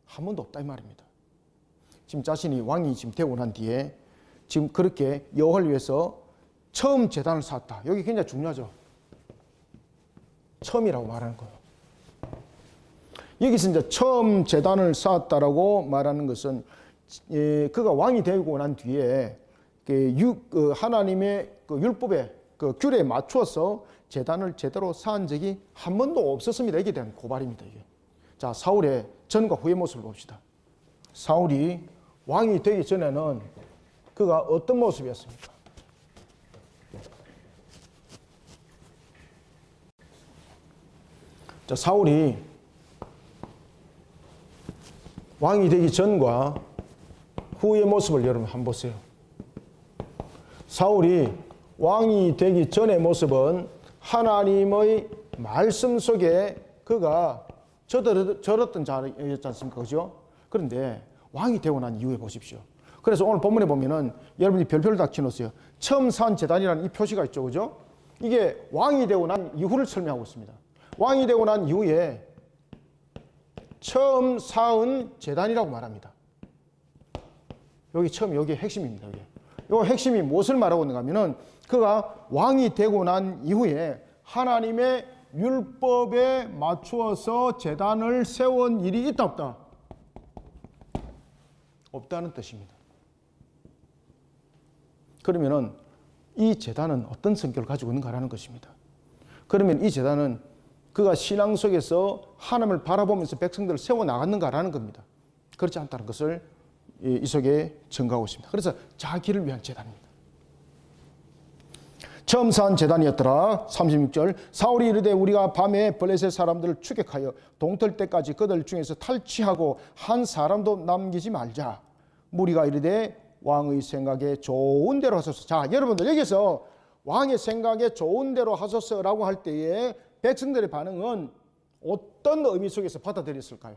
한 번도 없다 이 말입니다. 지금 자신이 왕이 지금 되고 난 뒤에 지금 그렇게 여호와를 위해서 처음 제단을 쌓았다. 여기 굉장히 중요하죠. 처음이라고 말하는 거예요. 여기서 이제 처음 제단을 쌓았다라고 말하는 것은 그가 왕이 되고 난 뒤에 하나님의 율법의 규례에 맞추어서 제단을 제대로 쌓은 적이 한 번도 없었습니다. 이게 대한 고발입니다. 이게. 자, 사울의 전과 후의 모습을 봅시다. 사울이 왕이 되기 전에는 그가 어떤 모습이었습니까? 자, 사울이 왕이 되기 전과 후의 모습을 여러분 한번 보세요. 사울이 왕이 되기 전의 모습은 하나님의 말씀 속에 그가 절었던 자였지 않습니까? 그죠? 그런데 왕이 되고 난 이후에 보십시오. 그래서 오늘 본문에 보면은 여러분이 별표를 다 치놓으세요. 처음 쌓은 제단이라는 이 표시가 있죠. 그죠? 이게 왕이 되고 난 이후를 설명하고 있습니다. 왕이 되고 난 이후에 처음 쌓은 제단이라고 말합니다. 여기 처음, 여기 핵심입니다. 요 핵심이 무엇을 말하고 있는가 하면은 그가 왕이 되고 난 이후에 하나님의 율법에 맞추어서 제단을 세운 일이 있다 없다? 없다는 뜻입니다. 그러면은 이 제단은 어떤 성격을 가지고 있는가라는 것입니다. 그러면 이 제단은 그가 신앙 속에서 하나님을 바라보면서 백성들을 세워나갔는가라는 겁니다. 그렇지 않다는 것을 이 속에 증거하고 있습니다. 그래서 자기를 위한 제단입니다. 처음 산 제단이었더라. 36절 사울이 이르되 우리가 밤에 블레셋 사람들을 추격하여 동틀 때까지 그들 중에서 탈취하고 한 사람도 남기지 말자. 무리가 이르되 왕의 생각에 좋은 대로 하소서. 자, 여러분들 여기서 왕의 생각에 좋은 대로 하소서라고 할 때에 백성들의 반응은 어떤 의미 속에서 받아들였을까요?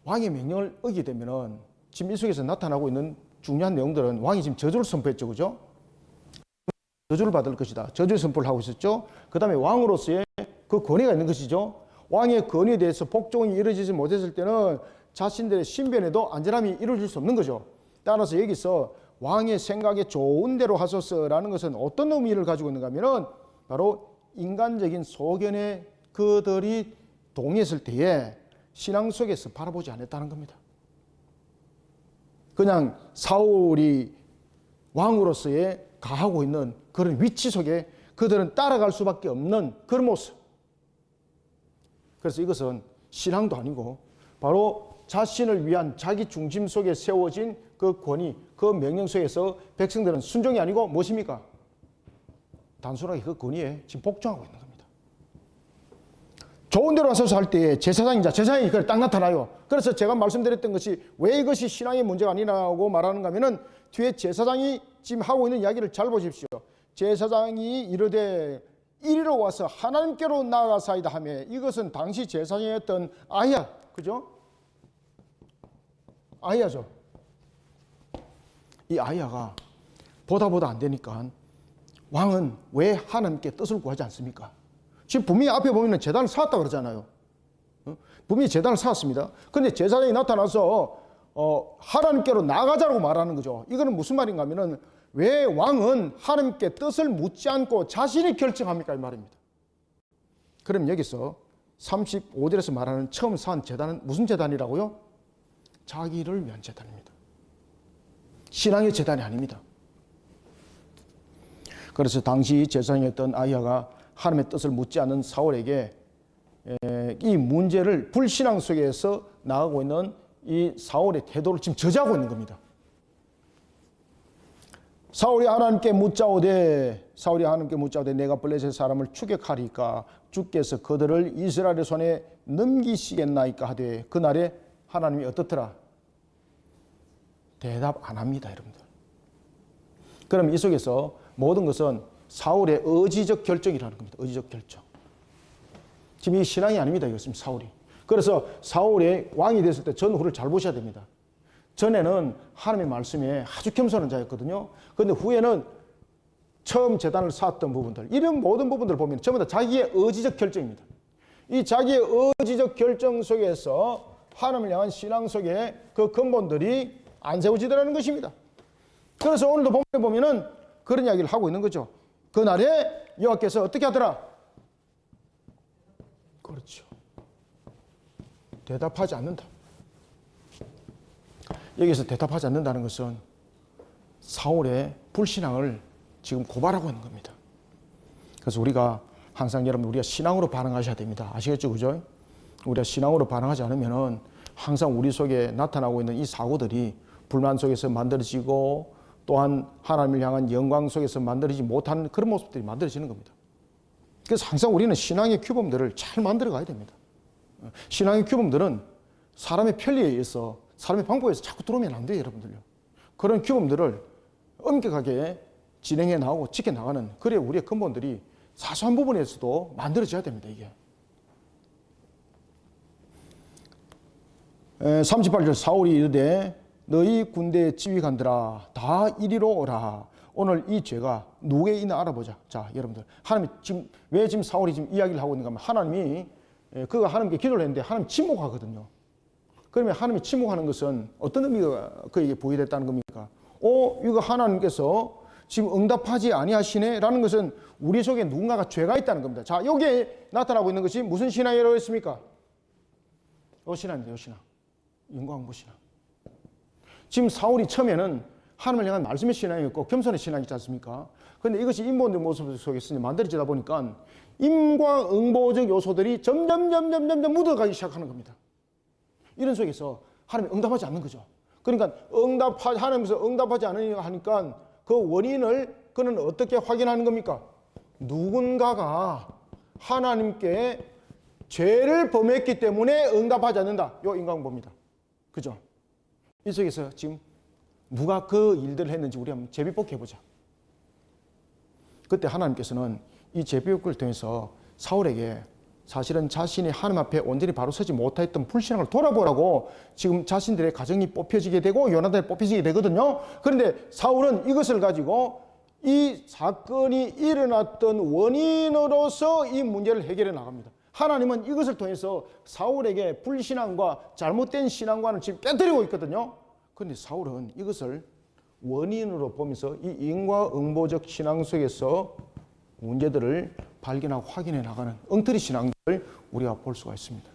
왕의 명령을 어기게 되면은 지금 이 속에서 나타나고 있는 중요한 내용들은 왕이 지금 저주를 선포했죠, 그죠? 저주를 받을 것이다. 저주 선포를 하고 있었죠. 그 다음에 왕으로서의 그 권위가 있는 것이죠. 왕의 권위에 대해서 복종이 이루어지지 못했을 때는 자신들의 신변에도 안전함이 이루어질 수 없는 거죠. 따라서 여기서 왕의 생각에 좋은 대로 하소서라는 것은 어떤 의미를 가지고 있는가 하면은 바로 인간적인 소견에 그들이 동의했을 때에 신앙 속에서 바라보지 않았다는 겁니다. 그냥 사울이 왕으로서의 가하고 있는 그런 위치 속에 그들은 따라갈 수밖에 없는 그런 모습. 그래서 이것은 신앙도 아니고 바로 자신을 위한 자기 중심 속에 세워진 그 권위, 그 명령 속에서 백성들은 순종이 아니고 무엇입니까? 단순하게 그 권위에 지금 복종하고 있는 겁니다. 좋은 대로 하소서 할 때에 제사장이 딱 나타나요. 그래서 제가 말씀드렸던 것이 왜 이것이 신앙의 문제가 아니라고 말하는가 하면은 뒤에 제사장이 지금 하고 있는 이야기를 잘 보십시오. 제사장이 이르되 이리로 와서 하나님께로 나아가사이다 하며 이것은 당시 제사장이었던 아히야, 그죠? 아히야죠. 이 아히야가 보다 안 되니까 왕은 왜 하나님께 뜻을 구하지 않습니까? 지금 분명히 앞에 보면 제단을 쌓았다 그러잖아요. 분명히 제단을 쌓았습니다. 그런데 제사장이 나타나서 하나님께로 나가자고 말하는 거죠. 이거는 무슨 말인가 하면은 왜 왕은 하나님께 뜻을 묻지 않고 자신이 결정합니까? 이 말입니다. 그럼 여기서 35절에서 말하는 처음 쌓은 제단은 무슨 제단이라고요? 자기를 위한 제단입니다. 신앙의 제단이 아닙니다. 그래서 당시 제사장이었던 아히야가 하나님의 뜻을 묻지 않는 사울에게 이 문제를 불신앙 속에서 나가고 있는 이 사울의 태도를 지금 저지하고 있는 겁니다. 사울이 하나님께 묻자오되 내가 블레셋 사람을 추격하리까 주께서 그들을 이스라엘의 손에 넘기시겠나이까 하되 그날에 하나님이 어떻더라? 대답 안 합니다, 여러분들. 그럼 이 속에서 모든 것은 사울의 의지적 결정이라는 겁니다. 의지적 결정. 지금 이 신앙이 아닙니다, 이것은 사울이. 그래서 사울의 왕이 됐을 때 전후를 잘 보셔야 됩니다. 전에는 하나님의 말씀에 아주 겸손한 자였거든요. 그런데 후에는 처음 제단을 쌓았던 부분들, 이런 모든 부분들을 보면 전부 다 자기의 의지적 결정입니다. 이 자기의 의지적 결정 속에서 하나님을 향한 신앙 속에 그 근본들이 안 세워지더라는 것입니다. 그래서 오늘도 본문에 보면은 그런 이야기를 하고 있는 거죠. 그날에 여호와께서 어떻게 하더라? 그렇죠. 대답하지 않는다. 여기서 대답하지 않는다는 것은 사울의 불신앙을 지금 고발하고 있는 겁니다. 그래서 우리가 항상 여러분 우리가 신앙으로 반응하셔야 됩니다. 아시겠죠? 그죠? 우리가 신앙으로 반응하지 않으면은 항상 우리 속에 나타나고 있는 이 사고들이 불만 속에서 만들어지고 또한 하나님을 향한 영광 속에서 만들어지지 못하는 그런 모습들이 만들어지는 겁니다. 그래서 항상 우리는 신앙의 규범들을 잘 만들어 가야 됩니다. 신앙의 규범들은 사람의 편리에 의해서 사람의 방법에서 자꾸 들어오면 안 돼요, 여러분들요. 그런 규범들을 엄격하게 진행해 나가고 지켜나가는 그래야 우리의 근본들이 사소한 부분에서도 만들어져야 됩니다, 이게. 38절 사울이 이르되 너희 군대의 지휘관들아 다 이리로 오라. 오늘 이 죄가 누구에 있나 알아보자. 자, 여러분들 하나님이 지금 왜 지금 사울이 지금 이야기를 하고 있는가 하면 하나님이 그가 하나님께 기도를 했는데 하나님 침묵하거든요. 그러면 하나님이 침묵하는 것은 어떤 의미가 그에게 보여됐다는 겁니까? 이거 하나님께서 지금 응답하지 아니하시네라는 것은 우리 속에 누군가가 죄가 있다는 겁니다. 자, 여기에 나타나고 있는 것이 무슨 신앙이라고 했습니까? 요 신앙입니다. 요 신앙. 인과응보 신앙. 지금 사울이 처음에는 하나님을 향한 말씀의 신앙이었고 겸손의 신앙이지 않습니까? 그런데 이것이 인본적 모습 속에서 만들어지다 보니까 인과응보적 요소들이 점점 묻어가기 시작하는 겁니다. 이런 속에서 하나님이 응답하지 않는 거죠. 그러니까 하나님께서 응답하지 않으니까 하니까 그 원인을 그는 어떻게 확인하는 겁니까? 누군가가 하나님께 죄를 범했기 때문에 응답하지 않는다. 요 인과응보입니다. 그죠? 이 속에서 지금 누가 그 일들을 했는지 우리 한번 제비뽑기 해보자. 그때 하나님께서는 이 제비뽑기를 통해서 사울에게 사실은 자신이 하나님 앞에 온전히 바로 서지 못했던 불신앙을 돌아보라고 지금 자신들의 가정이 뽑혀지게 되고 요나단이 뽑혀지게 되거든요. 그런데 사울은 이것을 가지고 이 사건이 일어났던 원인으로서 이 문제를 해결해 나갑니다. 하나님은 이것을 통해서 사울에게 불신앙과 잘못된 신앙관을 지금 깨뜨리고 있거든요. 그런데 사울은 이것을 원인으로 보면서 이 인과응보적 신앙 속에서 문제들을 발견하고 확인해 나가는 엉터리 신앙들을 우리가 볼 수가 있습니다.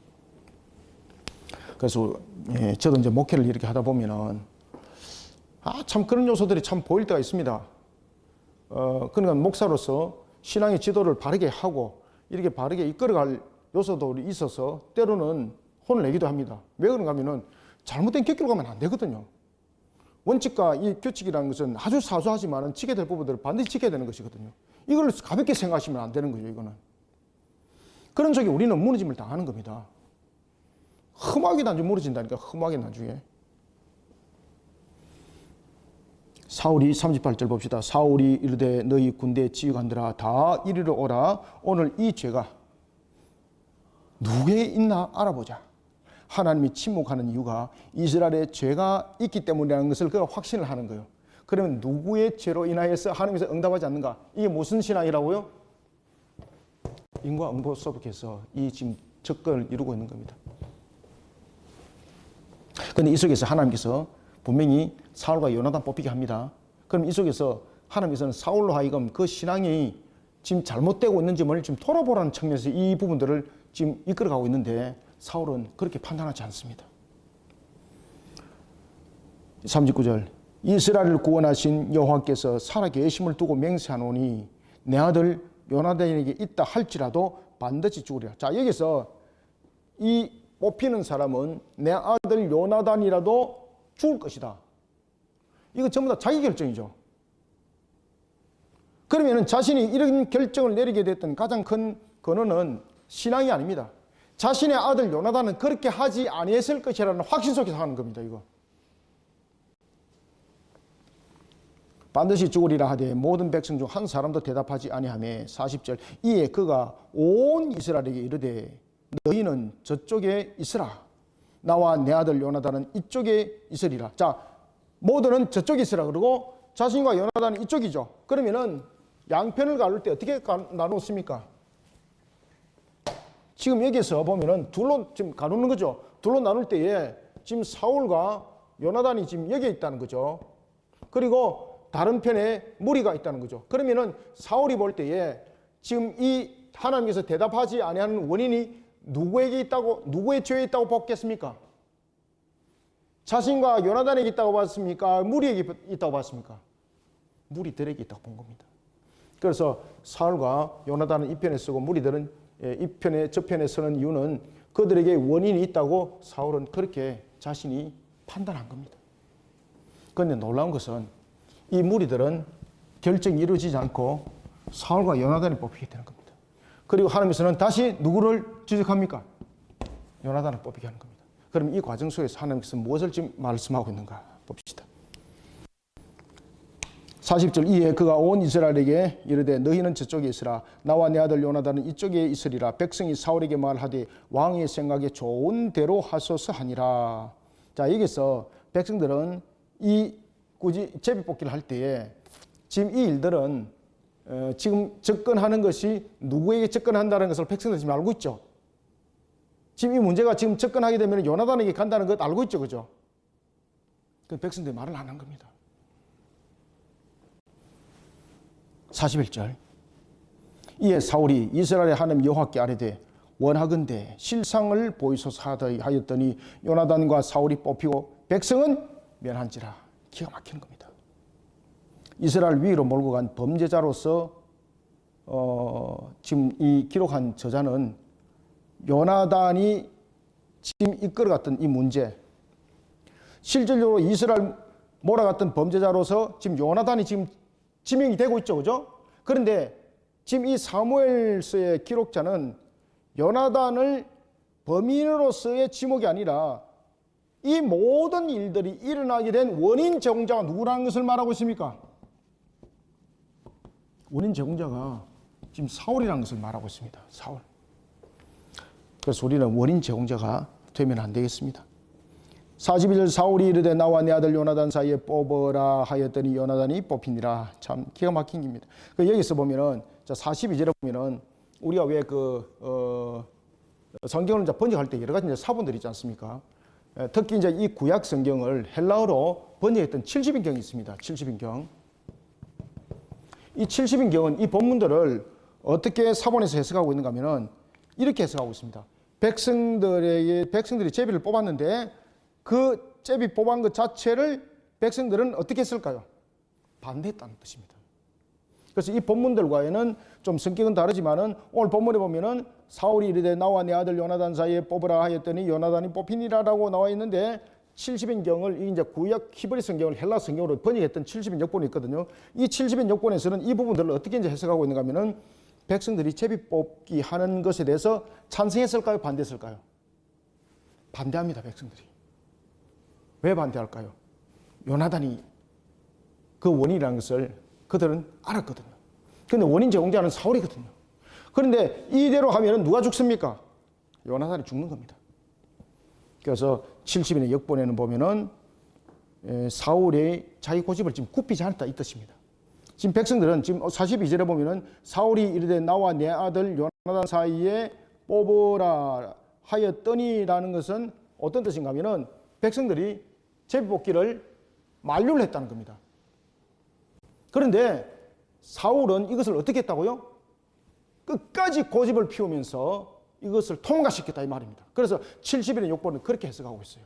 그래서 저도 이제 목회를 이렇게 하다 보면은 참 그런 요소들이 참 보일 때가 있습니다. 그러니까 목사로서 신앙의 지도를 바르게 하고 이렇게 바르게 이끌어갈 요소들이 있어서 때로는 혼을 내기도 합니다. 왜 그런가 하면은 잘못된 길 가면 안 되거든요. 원칙과 이 규칙이라는 것은 아주 사소하지만 지켜야 될 부분들을 반드시 지켜야 되는 것이거든요. 이걸 가볍게 생각하시면 안 되는 거죠, 이거는. 그런 적에 우리는 무너짐을 당하는 겁니다. 험하게 나중에 무너진다니까, 험하게 나중에. 사울이 38절 봅시다. 사울이 이르되 너희 군대 지휘관들아 다 이리로 오라. 오늘 이 죄가 누구에 있나 알아보자. 하나님이 침묵하는 이유가 이스라엘에 죄가 있기 때문이라는 것을 그가 확신을 하는 거예요. 그러면 누구의 죄로 인하여서 하나님께서 응답하지 않는가? 이게 무슨 신앙이라고요? 인과응보 속에서 이 지금 접근을 이루고 있는 겁니다. 그런데 이 속에서 하나님께서 분명히 사울과 요나단 뽑히게 합니다. 그럼 이 속에서 하나님께서는 사울로 하여금 그 신앙이 지금 잘못되고 있는 점을 지금 돌아보라는 측면에서 이 부분들을 지금 이끌어가고 있는데 사울은 그렇게 판단하지 않습니다. 39절 이스라엘을 구원하신 여호와께서 살아계심을 두고 맹세하노니 내 아들 요나단에게 있다 할지라도 반드시 죽으리라. 자, 여기서 이 뽑히는 사람은 내 아들 요나단이라도 죽을 것이다. 이거 전부 다 자기 결정이죠. 그러면 자신이 이런 결정을 내리게 됐던 가장 큰 근원은 신앙이 아닙니다. 자신의 아들 요나단은 그렇게 하지 아니했을 것이라는 확신 속에서 하는 겁니다. 이거. 반드시 죽으리라 하되 모든 백성 중 한 사람도 대답하지 아니하며 40절 이에 그가 온 이스라엘에게 이르되 너희는 저쪽에 있으라 나와 내 아들 요나단은 이쪽에 있으리라. 자, 모두는 저쪽에 있으라 그러고 자신과 요나단은 이쪽이죠. 그러면은 양편을 가를 때 어떻게 나누었습니까? 지금 여기서 보면은 둘로 지금 가누는 거죠. 둘로 나눌 때에 지금 사울과 요나단이 지금 여기에 있다는 거죠. 그리고 다른 편에 무리가 있다는 거죠. 그러면은 사울이 볼 때에 지금 이 하나님께서 대답하지 아니하는 원인이 누구에게 있다고, 누구의 죄에 있다고 봤겠습니까? 자신과 요나단에게 있다고 봤습니까? 무리에게 있다고 봤습니까? 무리들에게 있다고 본 겁니다. 그래서 사울과 요나단은 이 편에 서고 무리들은 이 편에 저편에 서는 이유는 그들에게 원인이 있다고 사울은 그렇게 자신이 판단한 겁니다. 그런데 놀라운 것은 이 무리들은 결정이 이루어지지 않고 사울과 요나단이 뽑히게 되는 겁니다. 그리고 하나님께서는 다시 누구를 지적합니까? 요나단을 뽑히게 하는 겁니다. 그럼 이 과정 속에서 하나님께서 무엇을 지금 말씀하고 있는가 봅시다. 40절 이에 그가 온 이스라엘에게 이르되 너희는 저쪽에 있으라 나와 내 아들 요나단은 이쪽에 있으리라. 백성이 사울에게 말하되 왕의 생각에 좋은 대로 하소서 하니라. 자, 여기서 백성들은 이 굳이 제비뽑기를 할 때에 지금 이 일들은 지금 접근하는 것이 누구에게 접근한다는 것을 백성들이 지금 알고 있죠. 지금 이 문제가 지금 접근하게 되면 요나단에게 간다는 것 알고 있죠, 그죠? 그 백성들이 말을 안 한 겁니다. 41절. 이에 사울이 이스라엘의 하나님 여호와께 아뢰되 원하건대 실상을 보이소서 하였더니 요나단과 사울이 뽑히고 백성은 멸한지라. 기가 막히는 겁니다. 이스라엘 위로 몰고 간 범죄자로서 지금 이 기록한 저자는 요나단이 지금 이끌어갔던 이 문제, 실질적으로 이스라엘 몰아갔던 범죄자로서 지금 요나단이 지금 지명이 되고 있죠, 그죠? 그런데 지금 이 사무엘서의 기록자는 요나단을 범인으로서의 지목이 아니라 이 모든 일들이 일어나게 된 원인 제공자가 누구라는 것을 말하고 있습니까? 원인 제공자가 지금 사울이라는 것을 말하고 있습니다. 사울. 그래서 우리는 원인 제공자가 되면 안 되겠습니다. 42절 사울이 이르되 나와 내 아들 요나단 사이에 뽑으라 하였더니 요나단이 뽑히니라. 참 기가 막힌 겁니다. 여기서 보면은 42절에 보면은 우리가 왜 성경을 이제 번역할 때 여러 가지 이제 사본들이 있지 않습니까? 특히 이제 이 구약 성경을 헬라어로 번역했던 70인경이 있습니다. 70인경. 이 70인경은 이 본문들을 어떻게 사본에서 해석하고 있는가 하면은 이렇게 해석하고 있습니다. 백성들이 제비를 뽑았는데 그 제비 뽑은 것 자체를 백성들은 어떻게 했을까요? 반대했다는 뜻입니다. 그래서 이 본문들과는 좀 성격은 다르지만은 오늘 본문에 보면은 사울이 이르되 나와 내 아들 요나단 사이에 뽑으라 하였더니 요나단이 뽑히니라라고 나와 있는데 70인경을 이제 구약 히브리 성경을 헬라 성경으로 번역했던 70인 역본이 있거든요. 이 70인 역본에서는 이 부분들을 어떻게 이제 해석하고 있는가 하면은 백성들이 제비 뽑기 하는 것에 대해서 찬성했을까요? 반대했을까요? 반대합니다, 백성들이. 왜 반대할까요? 요나단이 그 원인이라는 것을 그들은 알았거든요. 그런데 원인 제공자는 사울이거든요. 그런데 이대로 하면 누가 죽습니까? 요나단이 죽는 겁니다. 그래서 70인의 역본에는 보면은 사울의 자기 고집을 지금 굽히지 않았다 이 뜻입니다. 지금 백성들은 지금 42절에 보면은 사울이 이르되 나와 내 아들 요나단 사이에 뽑으라 하였더니라는 것은 어떤 뜻인가 하면은 백성들이 제비뽑기를 만류를 했다는 겁니다. 그런데 사울은 이것을 어떻게 했다고요? 끝까지 고집을 피우면서 이것을 통과시켰다 이 말입니다. 그래서 70인의 역본은 그렇게 해석하고 있어요.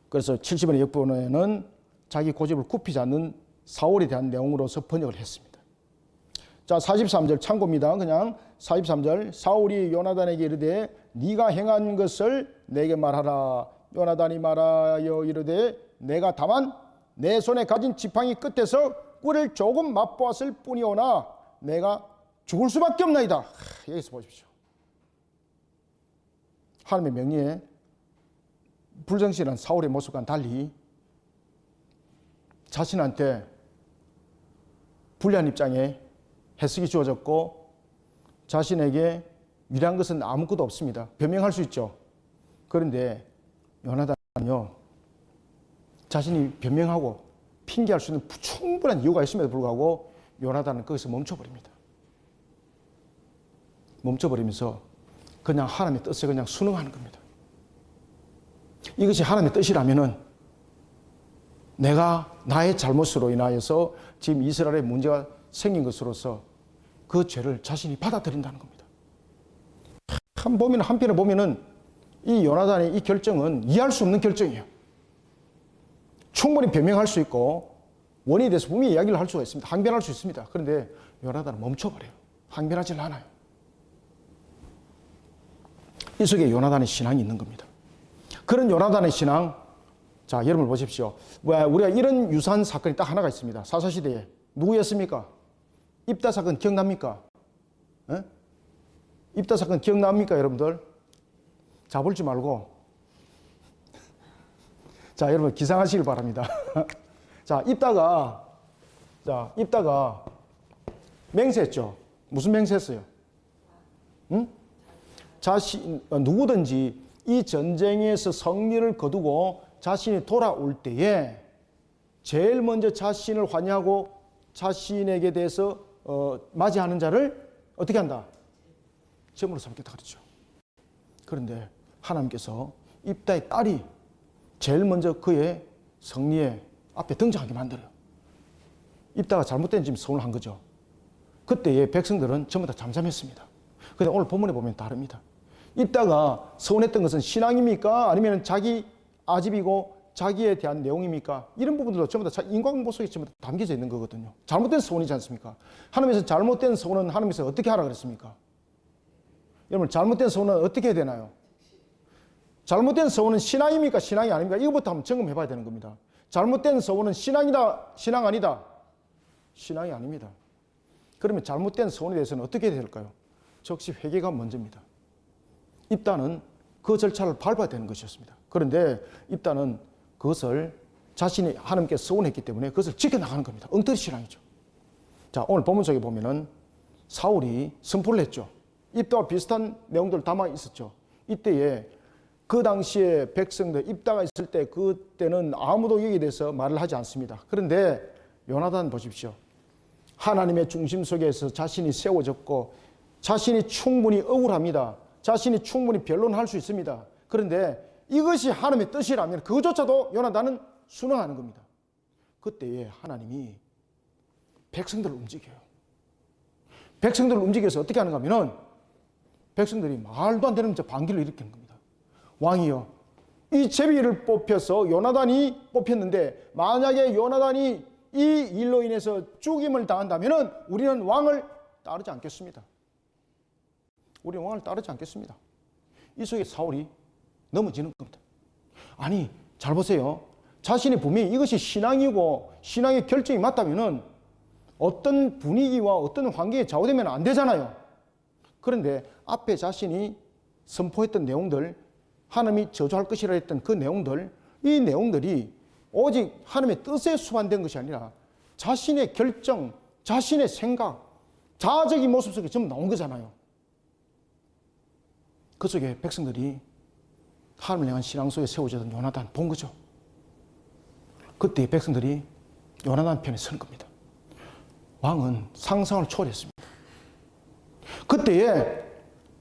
그래서 70인의 역본에는 자기 고집을 굽히지 않는 사울에 대한 내용으로서 번역을 했습니다. 자, 43절 참고입니다. 그냥 43절 사울이 요나단에게 이르되 네가 행한 것을 내게 말하라. 요나단이 말하여 이르되 내가 다만 내 손에 가진 지팡이 끝에서 꿀을 조금 맛보았을 뿐이오나 내가 죽을 수밖에 없나이다. 여기서 보십시오. 하나님의 명령에 불정실한 사울의 모습과는 달리 자신한테 불리한 입장에 해석이 주어졌고 자신에게 유리한 것은 아무것도 없습니다. 변명할 수 있죠. 그런데 요나단은요, 자신이 변명하고 핑계할 수 있는 충분한 이유가 있음에도 불구하고 요나단은 거기서 멈춰버립니다. 멈춰버리면서 그냥 하나님의 뜻에 그냥 순응하는 겁니다. 이것이 하나님의 뜻이라면은 내가 나의 잘못으로 인하여서 지금 이스라엘에 문제가 생긴 것으로서 그 죄를 자신이 받아들인다는 겁니다. 한편에 보면은 이 요나단의 이 결정은 이해할 수 없는 결정이에요. 충분히 변명할 수 있고 원인에 대해서 분명히 이야기를 할 수가 있습니다. 항변할 수 있습니다. 그런데 요나단은 멈춰버려요. 항변하지 않아요. 이 속에 요나단의 신앙이 있는 겁니다. 그런 요나단의 신앙, 자, 여러분 보십시오. 우리가 이런 유사한 사건이 딱 하나가 있습니다. 사사시대에. 누구였습니까? 입다 사건 기억납니까? 에? 입다 사건 기억납니까, 여러분들? 자볼지 말고. 자, 여러분 기상하시길 바랍니다. 자, 입다가 맹세했죠. 무슨 맹세했어요? 응? 누구든지 이 전쟁에서 승리를 거두고 자신이 돌아올 때에 제일 먼저 자신을 환영하고 자신에게 대해서 맞이하는 자를 어떻게 한다? 제물로 삼겠다 그랬죠. 그런데 하나님께서 입다의 딸이 제일 먼저 그의 승리의 앞에 등장하게 만들어요. 입다가 잘못된 지금 서운을 한 거죠. 그때의 백성들은 전부 다 잠잠했습니다. 그런데 오늘 본문에 보면 다릅니다. 입다가 서운했던 것은 신앙입니까? 아니면 자기 아집이고 자기에 대한 내용입니까? 이런 부분들도 전부 다 인과응보 속에 전부 다 담겨져 있는 거거든요. 잘못된 서운이지 않습니까? 하나님께서 잘못된 서운은 하나님께서 어떻게 하라 그랬습니까? 여러분, 잘못된 서운은 어떻게 해야 되나요? 잘못된 서운은 신앙입니까? 신앙이 아닙니까? 이것부터 한번 점검해 봐야 되는 겁니다. 잘못된 서운은 신앙이다, 신앙 아니다? 신앙이 아닙니다. 그러면 잘못된 서운에 대해서는 어떻게 해야 될까요? 즉시 회개가 먼저입니다. 입다는 그 절차를 밟아야 되는 것이었습니다. 그런데 입다는 그것을 자신이 하나님께 서운했기 때문에 그것을 지켜나가는 겁니다. 엉터리 신앙이죠. 자, 오늘 본문 속에 보면은 사울이 선포를 했죠. 입다와 비슷한 내용들 담아 있었죠. 이때에 그 당시에 백성들 입다가 있을 때 그때는 아무도 여기에 대해서 말을 하지 않습니다. 그런데 요나단 보십시오. 하나님의 중심 속에서 자신이 세워졌고 자신이 충분히 억울합니다. 자신이 충분히 변론할 수 있습니다. 그런데 이것이 하나님의 뜻이라면 그것조차도 요나단은 순응하는 겁니다. 그때에 하나님이 백성들을 움직여요. 백성들을 움직여서 어떻게 하는가 하면은 백성들이 말도 안 되는 반기를 일으키는 겁니다. 왕이요, 이 제비를 뽑혀서 요나단이 뽑혔는데 만약에 요나단이 이 일로 인해서 죽임을 당한다면은 우리는 왕을 따르지 않겠습니다. 우리는 왕을 따르지 않겠습니다. 이 속에 사울이 넘어지는 겁니다. 아니, 잘 보세요. 자신이 분명히 이것이 신앙이고 신앙의 결정이 맞다면은 어떤 분위기와 어떤 환경에 좌우되면 안 되잖아요. 그런데 앞에 자신이 선포했던 내용들, 하나님이 저주할 것이라 했던 그 내용들, 이 내용들이 오직 하나님의 뜻에 수반된 것이 아니라 자신의 결정, 자신의 생각, 자아적인 모습 속에 전부 나온 거잖아요. 그 속에 백성들이 하나님을 향한 신앙 속에 세워졌던 요나단 본 거죠. 그때 백성들이 요나단 편에 서는 겁니다. 왕은 상상을 초월했습니다. 그때에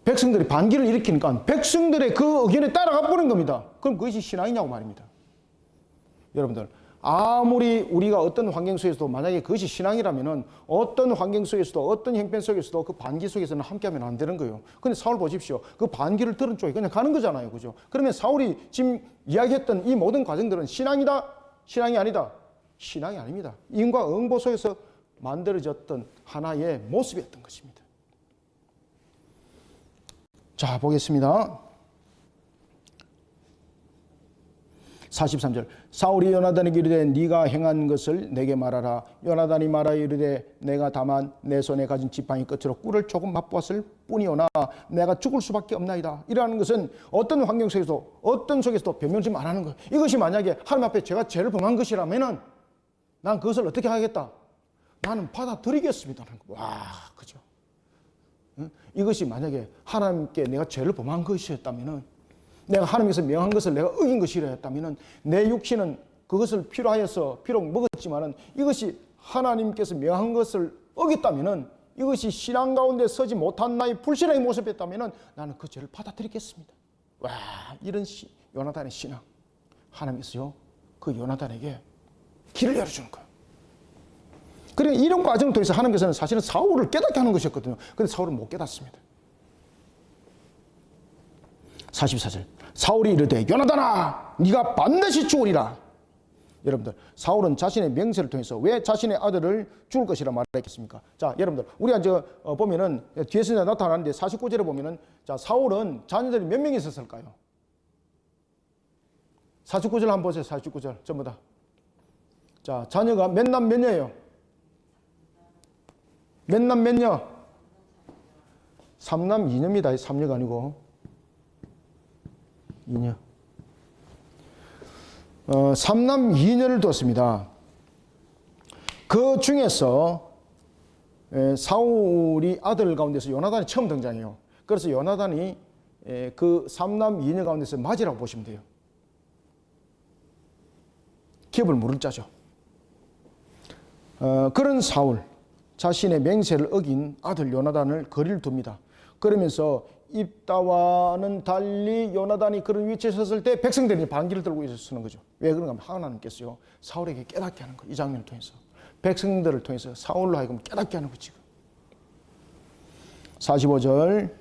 백성들이 반기를 일으키니까 백성들의 그 의견에 따라가 버린 겁니다. 그럼 그것이 신앙이냐고 말입니다. 여러분들, 아무리 우리가 어떤 환경 속에서도 만약에 그것이 신앙이라면은 어떤 환경 속에서도 어떤 형편 속에서도 그 반기 속에서는 함께하면 안 되는 거예요. 근데 사울 보십시오. 그 반기를 들은 쪽에 그냥 가는 거잖아요. 그죠? 그러면 사울이 지금 이야기했던 이 모든 과정들은 신앙이다? 신앙이 아니다? 신앙이 아닙니다. 인과응보 속에서 만들어졌던 하나의 모습이었던 것입니다. 자, 보겠습니다. 43절. 사울이 요나단에게 이르되 네가 행한 것을 내게 말하라. 요나단이 말하여 이르되 내가 다만 내 손에 가진 지팡이 끝으로 꿀을 조금 맛보았을 뿐이오나 내가 죽을 수밖에 없나이다. 이라는 것은 어떤 환경 속에서도 어떤 속에서도 변명지 말하는 거예요. 이것이 만약에 하나님 앞에 제가 죄를 범한 것이라면은 난 그것을 어떻게 하겠다? 나는 받아들이겠습니다. 와, 그죠? 이것이 만약에 하나님께 내가 죄를 범한 것이었다면은 내가 하나님께서 명한 것을 내가 어긴 것이라였다면 내 육신은 그것을 필요하여서 비록 먹었지만은 이것이 하나님께서 명한 것을 어겼다면 이것이 신앙 가운데 서지 못한 나의 불신앙의 모습이었다면 나는 그 죄를 받아들이겠습니다. 와, 이런 요나단의 신앙. 하나님께서요, 그 요나단에게 길을 열어주는 거예요. 그러니까 이런 과정을 통해서 하나님께서는 사실은 사울을 깨닫게 하는 것이었거든요. 그런데 사울은 못 깨닫습니다. 44절. 사울이 이르되 요나단아 네가 반드시 죽으리라. 여러분들, 사울은 자신의 명세를 통해서 왜 자신의 아들을 죽을 것이라 말했겠습니까? 자, 여러분들, 우리가 이제 보면은 뒤에서 나타나는데 49절에 보면은 자, 사울은 자녀들이 몇 명 있었을까요? 49절 한번 보세요. 49절 전부 다. 자, 자녀가 몇 남 몇 녀예요? 몇 남 몇 녀? 3남 2녀입니다. 3녀가 아니고 2녀. 3남 2녀를 두었습니다. 그 중에서 사울이 아들 가운데서 요나단이 처음 등장해요. 그래서 요나단이 그 3남 2녀 가운데서 맞이라고 보시면 돼요. 기업을 물을 자죠. 그런 사울, 자신의 맹세를 어긴 아들 요나단을 거리를 둡니다. 그러면서 입다와는 달리 요나단이 그런 위치에 섰을 때 백성들이 반기를 들고 있었는 거죠. 왜 그런가 하면 하나님께서요, 사울에게 깨닫게 하는 거예요. 이 장면을 통해서 백성들을 통해서 사울로 하여금 깨닫게 하는 거지. 45절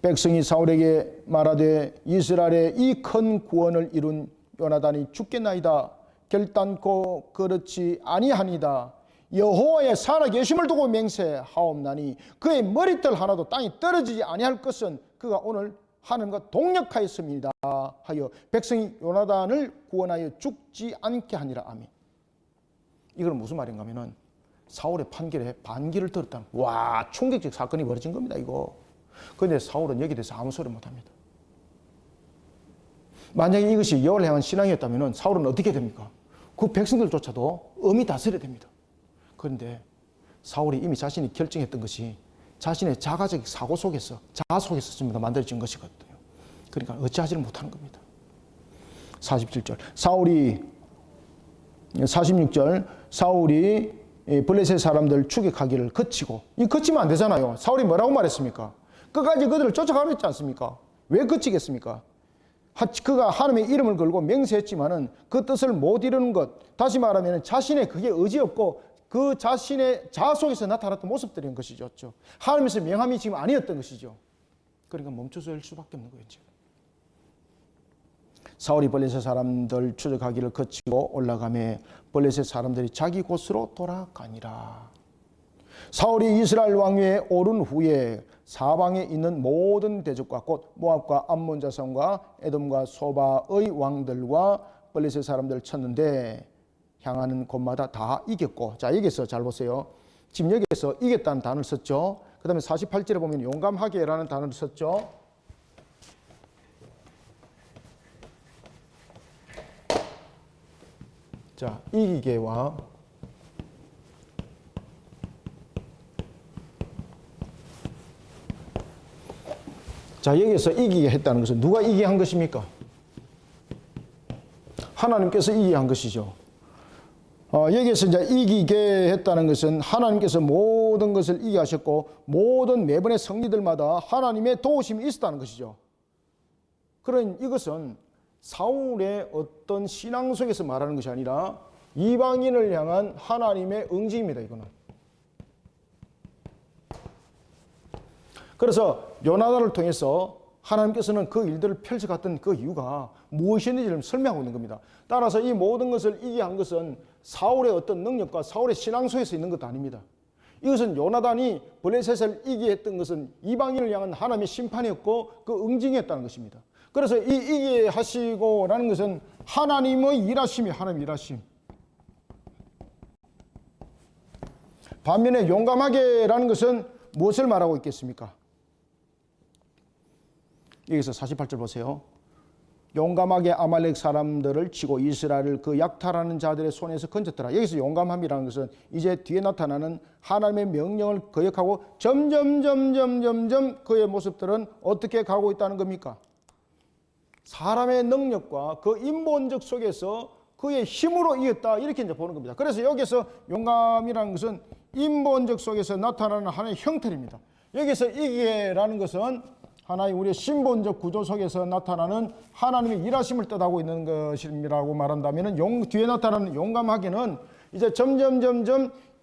백성이 사울에게 말하되 이스라엘의 이 큰 구원을 이룬 요나단이 죽겠나이다. 결단코 그렇지 아니하니다. 여호와의 살아계심을 두고 맹세하옵나니 그의 머리털 하나도 땅에 떨어지지 아니할 것은 그가 오늘 하나님과 동력하였습니다 하여 백성이 요나단을 구원하여 죽지 않게 하니라. 아멘. 이건 무슨 말인가 하면은 사울의 판결에 반기를 들었다는, 와, 충격적 사건이 벌어진 겁니다, 이거. 그런데 사울은 여기에 대해서 아무 소리 못 합니다. 만약에 이것이 여호와를 향한 신앙이었다면 사울은 어떻게 됩니까? 그 백성들조차도 엄히 다스려야 됩니다. 그런데 사울이 이미 자신이 결정했던 것이 자신의 자가적 사고 속에서, 자아 속에서 만들어진 것이거든요. 그러니까 어찌하지를 못하는 겁니다. 47절 사울이 블레셋 사람들 추격하기를 그치고, 이 그치면 안 되잖아요. 사울이 뭐라고 말했습니까? 끝까지 그들을 쫓아가려 했지 않습니까? 왜 그치겠습니까? 그가 하나님의 이름을 걸고 맹세했지만은 그 뜻을 못 이루는 것, 다시 말하면 자신의 그게 의지 없고 그 자신의 자아 속에서 나타났던 모습들인 것이죠. 하나님에서 명함이 지금 아니었던 것이죠. 그러니까 멈춰설 수밖에 없는 거예요. 사울이 블레셋 사람들 추적하기를 거치고 올라가매 블레셋 사람들이 자기 곳으로 돌아가니라. 사울이 이스라엘 왕위에 오른 후에 사방에 있는 모든 대적과 곧 모압과 암몬 자손과 에돔과 소바의 왕들과 블레셋 사람들을 쳤는데 향하는 곳마다 다 이겼고. 자, 여기서 잘 보세요. 지금 여기서 이겼다는 단어를 썼죠. 그 다음에 48절에 보면 용감하게라는 단어를 썼죠. 자, 이기게와 자, 여기서 이기게 했다는 것은 누가 이기게 한 것입니까? 하나님께서 이기게 한 것이죠. 여기서 이제 이기게 했다는 것은 하나님께서 모든 것을 이기게 하셨고 모든 매번의 승리들마다 하나님의 도우심이 있었다는 것이죠. 그런 이것은 사울의 어떤 신앙 속에서 말하는 것이 아니라 이방인을 향한 하나님의 응징입니다. 이거는. 그래서 요나단을 통해서 하나님께서는 그 일들을 펼쳐갔던 그 이유가 무엇이었는지를 설명하고 있는 겁니다. 따라서 이 모든 것을 이기게 한 것은 사울의 어떤 능력과 사울의 신앙 속에서 있는 것도 아닙니다. 이것은 요나단이 블레셋을 이기게 했던 것은 이방인을 향한 하나님의 심판이었고 그 응징이었다는 것입니다. 그래서 이 이기게 하시고라는 것은 하나님의 일하심이 하나님의 일하심. 반면에 용감하게라는 것은 무엇을 말하고 있겠습니까? 여기서 48절 보세요. 용감하게 아말렉 사람들을 치고 이스라엘을 그 약탈하는 자들의 손에서 건졌더라. 여기서 용감함이라는 것은 이제 뒤에 나타나는 하나님의 명령을 거역하고 점점 그의 모습들은 어떻게 가고 있다는 겁니까? 사람의 능력과 그 인본적 속에서 그의 힘으로 이겼다, 이렇게 이제 보는 겁니다. 그래서 여기서 용감이라는 것은 인본적 속에서 나타나는 하나의 형태입니다. 여기서 이기게라는 것은 하나의 우리의 신본적 구조 속에서 나타나는 하나님의 일하심을 뜻하고 있는 것이라고 말한다면, 뒤에 나타나는 용감하게는 이제 점점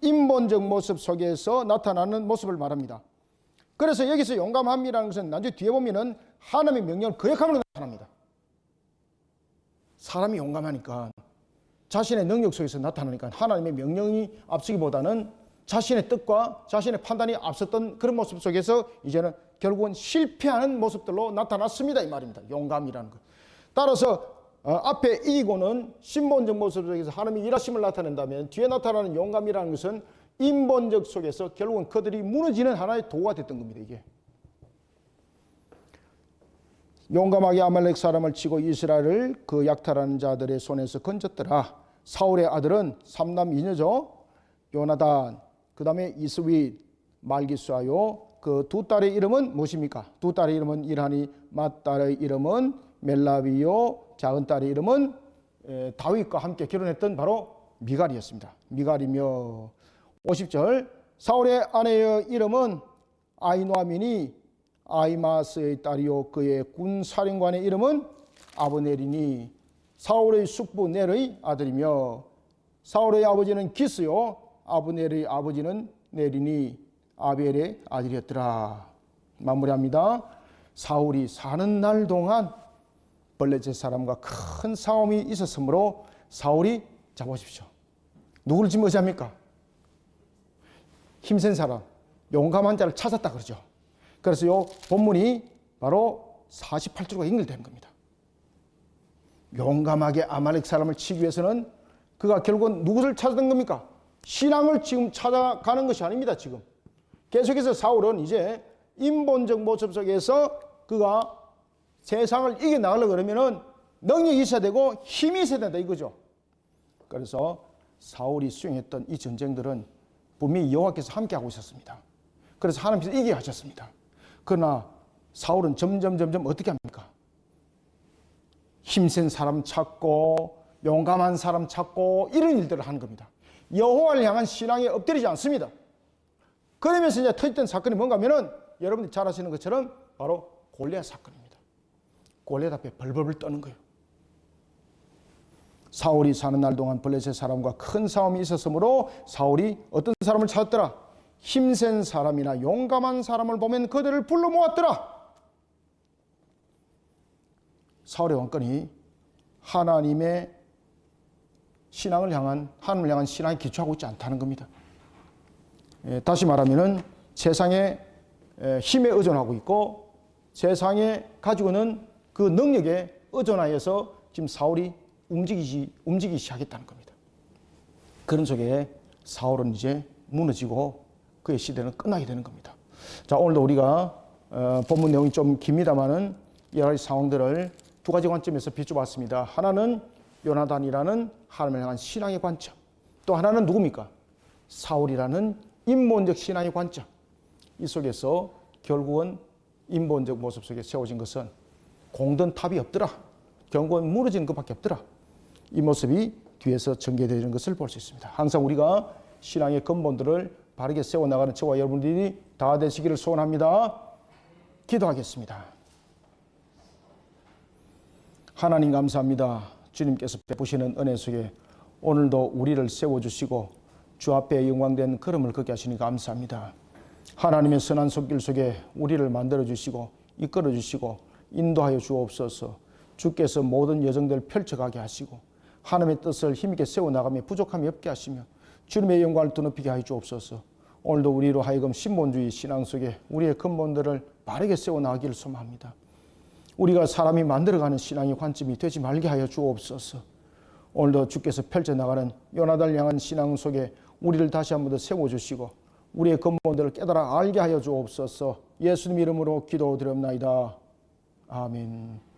인본적 모습 속에서 나타나는 모습을 말합니다. 그래서 여기서 용감함이라는 것은 나중에 뒤에 보면은 하나님의 명령을 거역함으로 나타납니다. 사람이 용감하니까 자신의 능력 속에서 나타나니까 하나님의 명령이 앞서기보다는 자신의 뜻과 자신의 판단이 앞섰던 그런 모습 속에서 이제는 결국은 실패하는 모습들로 나타났습니다, 이 말입니다. 용감이라는 것. 따라서 앞에 이기고는 신본적 모습 속에서 하나님의 일하심을 나타낸다면, 뒤에 나타나는 용감이라는 것은 인본적 속에서 결국은 그들이 무너지는 하나의 도구가 됐던 겁니다. 이게 용감하게 아말렉 사람을 치고 이스라엘을 그 약탈하는 자들의 손에서 건졌더라. 사울의 아들은 3남 2녀죠. 요나단, 그 다음에 이스윗, 말기수하요. 그 두 딸의 이름은 무엇입니까? 두 딸의 이름은 일하니, 맏딸의 이름은 멜라비요, 작은 딸의 이름은 다윗과 함께 결혼했던 바로 미갈이었습니다. 미갈이며 50절 사울의 아내의 이름은 아히노아민이 아히마스의 딸이요 그의 군사령관의 이름은 아브넬이니 사울의 숙부 넬의 아들이며 사울의 아버지는 기스요 아브넬의 아버지는 네린이 아벨의 아들이었더라. 마무리합니다. 사울이 사는 날 동안 블레셋 사람과 큰 싸움이 있었으므로 사울이 잡으십시오. 누구를 지금 의지합니까? 힘센 사람, 용감한 자를 찾았다 그러죠. 그래서 이 본문이 바로 48절과 연결되는 겁니다. 용감하게 아말렉 사람을 치기 위해서는 그가 결국은 누구를 찾았던 겁니까? 신앙을 지금 찾아가는 것이 아닙니다. 지금 계속해서 사울은 이제 인본적 모습 속에서 그가 세상을 이겨나가려고 그러면은 능력이 있어야 되고 힘이 있어야 된다 이거죠. 그래서 사울이 수행했던 이 전쟁들은 분명히 여호와께서 함께하고 있었습니다. 그래서 하나님께서 이기게 하셨습니다. 그러나 사울은 점점 어떻게 합니까? 힘센 사람 찾고 용감한 사람 찾고 이런 일들을 하는 겁니다. 여호와를 향한 신앙에 엎드리지 않습니다. 그러면서 이제 터졌던 사건이 뭔가 하면은 여러분들이 잘 아시는 것처럼 바로 골리앗 사건입니다. 골리앗 앞에 벌벌 떠는 거예요. 사울이 사는 날 동안 블레셋 사람과 큰 싸움이 있었으므로 사울이 어떤 사람을 찾았더라? 힘센 사람이나 용감한 사람을 보면 그들을 불러 모았더라. 사울의 왕권이 하나님의 신앙을 향한 하나님을 향한 신앙에 기초하고 있지 않다는 겁니다. 다시 말하면은 세상의 힘에 의존하고 있고 세상에 가지고 있는 그 능력에 의존하여서 지금 사울이 움직이기 시작했다는 겁니다. 그런 속에 사울은 이제 무너지고 그의 시대는 끝나게 되는 겁니다. 자, 오늘도 우리가 본문 내용이 좀 깁니다만은 여러 가지 상황들을 두 가지 관점에서 비춰봤습니다. 하나는 요나단이라는 하나님을 향한 신앙의 관점, 또 하나는 누굽니까? 사울이라는 인본적 신앙의 관점. 이 속에서 결국은 인본적 모습 속에 세워진 것은 공든 탑이 없더라. 결국은 무너지는 것밖에 없더라. 이 모습이 뒤에서 전개되는 것을 볼 수 있습니다. 항상 우리가 신앙의 근본들을 바르게 세워나가는 저와 여러분들이 다 되시기를 소원합니다. 기도하겠습니다. 하나님 감사합니다. 주님께서 베푸시는 은혜 속에 오늘도 우리를 세워주시고 주 앞에 영광된 걸음을 걷게 하시니 감사합니다. 하나님의 선한 손길 속에 우리를 만들어주시고 이끌어주시고 인도하여 주옵소서. 주께서 모든 여정들을 펼쳐가게 하시고 하나님의 뜻을 힘있게 세워나가며 부족함이 없게 하시며 주님의 영광을 드높이게 하여 주옵소서. 오늘도 우리로 하여금 신본주의 신앙 속에 우리의 근본들을 바르게 세워나가기를 소망합니다. 우리가 사람이 만들어가는 신앙의 관점이 되지 말게 하여 주옵소서. 오늘도 주께서 펼쳐나가는 요나단을 향한 신앙 속에 우리를 다시 한 번 더 세워주시고 우리의 근본들을 깨달아 알게 하여 주옵소서. 예수님 이름으로 기도드립나이다. 아멘.